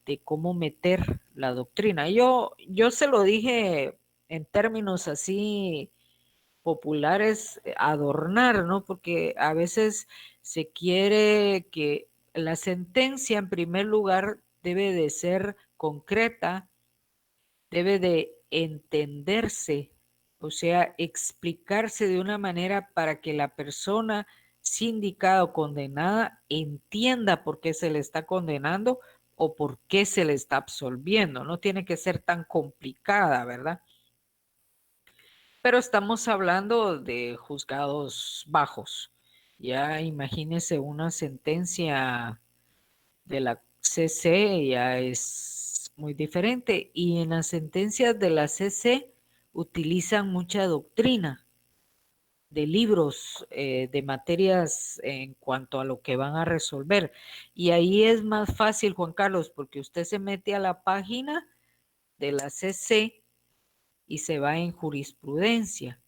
A: de cómo meter la doctrina. Yo se lo dije en términos así populares, adornar, ¿no? Porque a veces se quiere que la sentencia, en primer lugar, debe de ser concreta, debe de entenderse, o sea, explicarse de una manera para que la persona sindicada o condenada entienda por qué se le está condenando o por qué se le está absolviendo. No tiene que ser tan complicada, ¿verdad? Pero estamos hablando de juzgados bajos. Ya imagínese una sentencia de la CC, ya es muy diferente. Y en las sentencias de la CC utilizan mucha doctrina de libros, de materias en cuanto a lo que van a resolver. Y ahí es más fácil, Juan Carlos, porque usted se mete a la página de la CC y se va en jurisprudencia.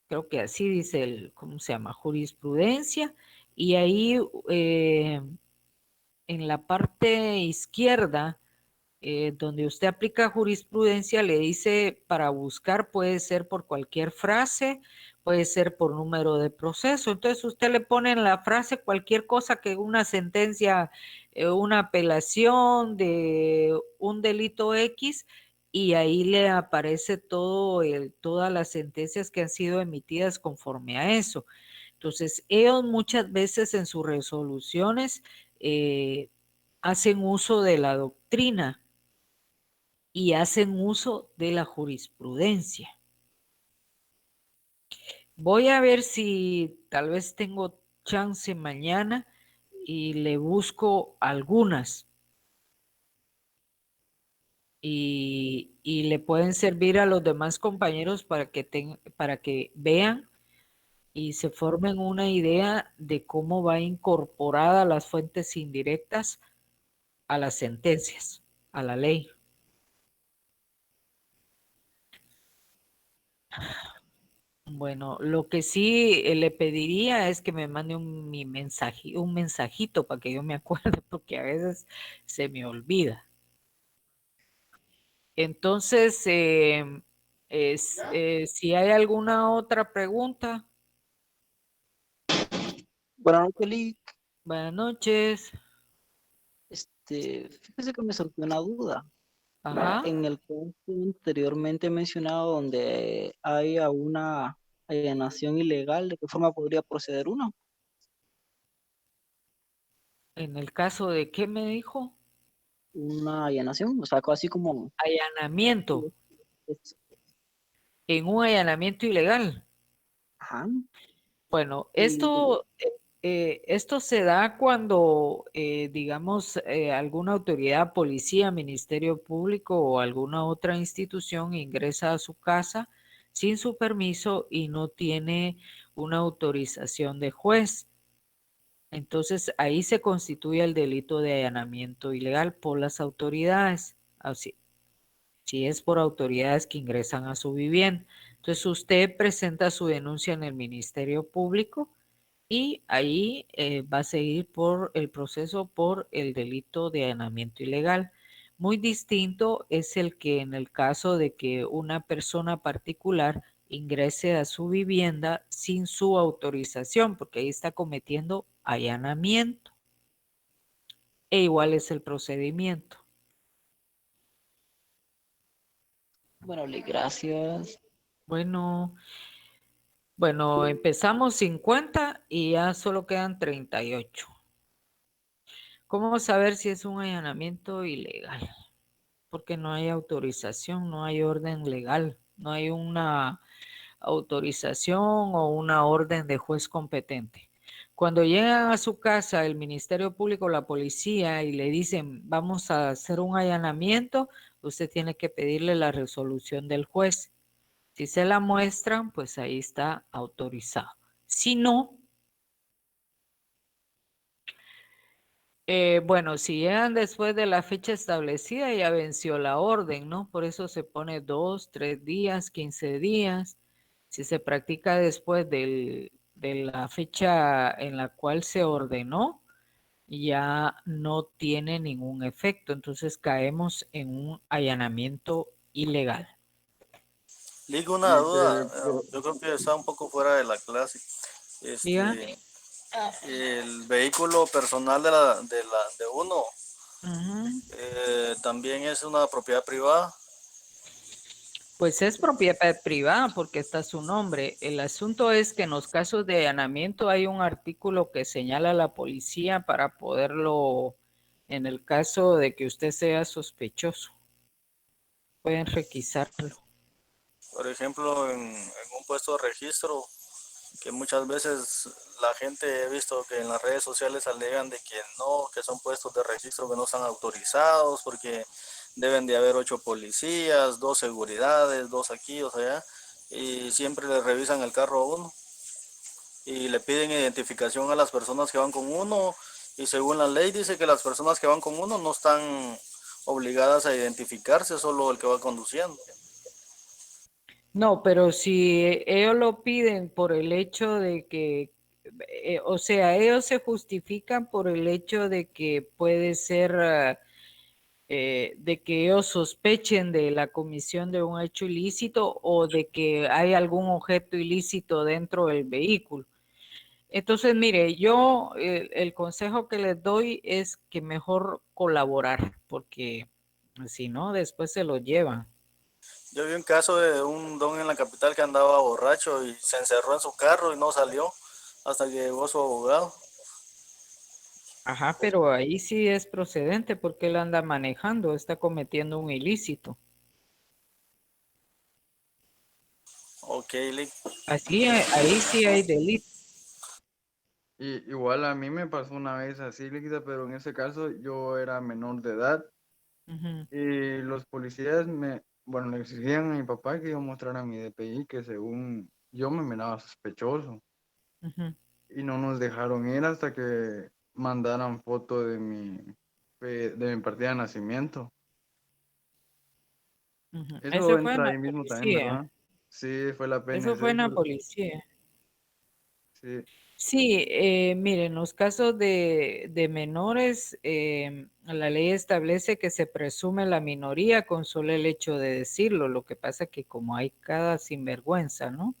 A: Creo que así dice ¿cómo se llama? Jurisprudencia. Y ahí en la parte izquierda, donde usted aplica jurisprudencia, le dice para buscar, puede ser por cualquier frase, puede ser por número de proceso. Entonces usted le pone en la frase cualquier cosa que una sentencia, una apelación de un delito X, y ahí le aparece todas las sentencias que han sido emitidas conforme a eso. Entonces, ellos muchas veces en sus resoluciones hacen uso de la doctrina y hacen uso de la jurisprudencia. Voy a ver si tal vez tengo chance mañana y le busco algunas y le pueden servir a los demás compañeros para que vean y se formen una idea de cómo va incorporada las fuentes indirectas a las sentencias, a la ley. Bueno, lo que sí le pediría es que me mande un mensajito para que yo me acuerde, porque a veces se me olvida. Entonces, si hay alguna otra pregunta.
L: Buenas noches, Lick.
A: Buenas noches.
L: Fíjese que me surgió una duda.
A: Ajá.
L: En el caso anteriormente mencionado donde haya una alienación ilegal, ¿de qué forma podría proceder uno?
A: En el caso de, ¿qué me dijo?
L: Una alienación, o sea, así como...
A: Allanamiento. En un allanamiento ilegal.
L: Ajá.
A: Bueno,
L: Y,
A: esto se da cuando, digamos, alguna autoridad, policía, ministerio público o alguna otra institución ingresa a su casa sin su permiso y no tiene una autorización de juez. Entonces ahí se constituye el delito de allanamiento ilegal por las autoridades. Así, si es por autoridades que ingresan a su vivienda. Entonces usted presenta su denuncia en el Ministerio Público y ahí va a seguir por el proceso por el delito de allanamiento ilegal. Muy distinto es el que en el caso de que una persona particular ingrese a su vivienda sin su autorización, porque ahí está cometiendo allanamiento. e igual es el procedimiento.
L: Bueno, Lick, gracias.
A: Bueno, empezamos 50 y ya solo quedan 38. ¿Cómo saber si es un allanamiento ilegal? Porque no hay autorización, no hay orden legal, no hay una autorización o una orden de juez competente. Cuando llegan a su casa el Ministerio Público, la policía y le dicen vamos a hacer un allanamiento, usted tiene que pedirle la resolución del juez. Si se la muestran, pues ahí está autorizado. Si no, bueno, si llegan después de la fecha establecida, ya venció la orden, ¿no? Por eso se pone 2, 3 días, 15 días. Si se practica después de la fecha en la cual se ordenó, ya no tiene ningún efecto. Entonces caemos en un allanamiento ilegal.
J: Lick, una duda, yo creo que está un poco fuera de la clase.
A: Diga.
J: El vehículo personal de uno también es una propiedad privada.
A: Pues es propiedad privada porque está su nombre. El asunto es que en los casos de allanamiento hay un artículo que señala a la policía para poderlo, en el caso de que usted sea sospechoso, pueden requisarlo.
J: Por ejemplo, en un puesto de registro, que muchas veces la gente he visto que en las redes sociales alegan de que no, que son puestos de registro que no están autorizados porque deben de haber 8 policías, 2 seguridades, 2 aquí, 2 allá, y siempre le revisan el carro a uno y le piden identificación a las personas que van con uno, y según la ley dice que las personas que van con uno no están obligadas a identificarse, solo el que va conduciendo.
A: No, pero si ellos lo piden por el hecho de que, o sea, ellos se justifican por el hecho de que puede ser, de que ellos sospechen de la comisión de un hecho ilícito o de que hay algún objeto ilícito dentro del vehículo. Entonces, mire, yo el consejo que les doy es que mejor colaborar, porque si no, después se lo llevan.
J: Yo vi un caso de un don en la capital que andaba borracho y se encerró en su carro y no salió hasta que llegó su abogado.
A: Ajá, pero ahí sí es procedente porque él anda manejando, está cometiendo un ilícito.
J: Ok, Lick.
A: Así, ahí sí hay delito.
M: Y igual a mí me pasó una vez así, líquida, pero en ese caso yo era menor de edad y los policías le exigían a mi papá que yo mostrara mi DPI, que según yo me miraba sospechoso, y no nos dejaron ir hasta que mandaran foto de mi partida de nacimiento. Eso
A: Eso fue en
M: entra
A: la
M: ahí mismo también,
A: policía.
M: ¿verdad? Sí, fue la
A: Eso fue
M: PNC.
A: en la policía.
M: Sí.
A: Sí, miren, los casos de menores, la ley establece que se presume la minoría con solo el hecho de decirlo. Lo que pasa que como hay cada sinvergüenza, ¿no?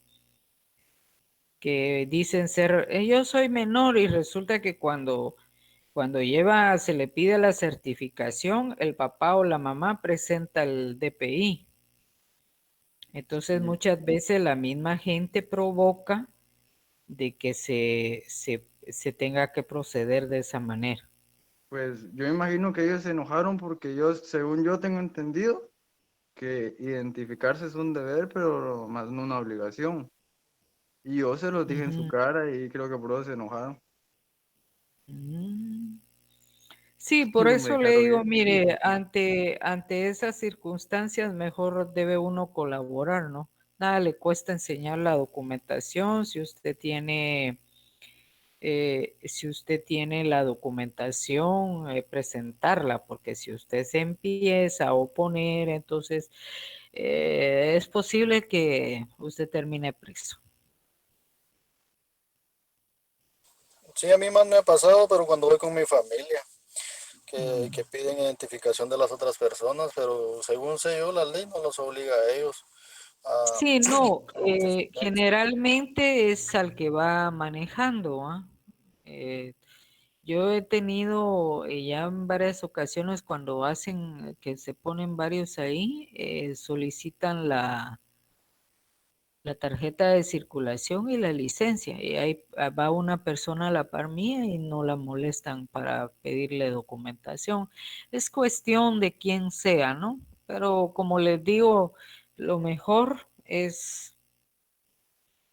A: Que dicen ser, yo soy menor y resulta que cuando se le pide la certificación, el papá o la mamá presenta el DPI. Entonces muchas veces la misma gente provoca de que se tenga que proceder de esa manera.
M: Pues yo imagino que ellos se enojaron porque según yo tengo entendido, que identificarse es un deber, pero más no una obligación. Y yo se los dije en su cara y creo que por eso se enojaron.
A: Sí,
M: Y
A: por
M: no me
A: eso le
M: dejaron
A: digo,
M: ir.
A: mire, ante esas circunstancias mejor debe uno colaborar, ¿no? Nada le cuesta enseñar la documentación, si usted tiene la documentación, presentarla, porque si usted se empieza a oponer, entonces es posible que usted termine preso.
J: Sí, a mí más me ha pasado, pero cuando voy con mi familia, que piden identificación de las otras personas, pero según sé yo, la ley no los obliga a ellos a...
A: Sí, no, generalmente es al que va manejando, ¿ah? Yo he tenido ya en varias ocasiones cuando hacen que se ponen varios ahí, solicitan la tarjeta de circulación y la licencia. Y ahí va una persona a la par mía y no la molestan para pedirle documentación. Es cuestión de quién sea, ¿no? Pero como les digo, lo mejor es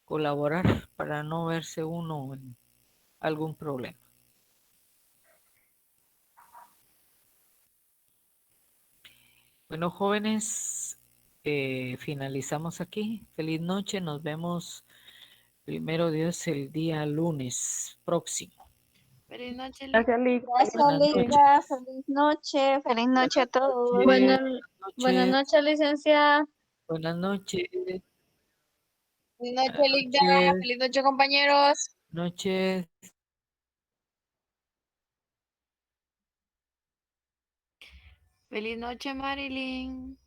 A: colaborar para no verse uno en algún problema. Bueno, jóvenes, finalizamos aquí. Feliz noche. Nos vemos primero Dios el día lunes próximo.
G: Feliz noche, Lick.
E: Gracias, Lick.
I: Gracias,
A: Buenas
I: Lidia.
A: noches.
I: Feliz noche. Feliz noche a todos.
A: Buenas
I: Buenas
A: noches.
I: noches, licenciada.
A: Buenas noches.
G: Feliz noche,
A: Buenas
G: Ligda.
A: noches.
G: Feliz noche, compañeros.
A: Noches.
G: Feliz noche, Marilyn.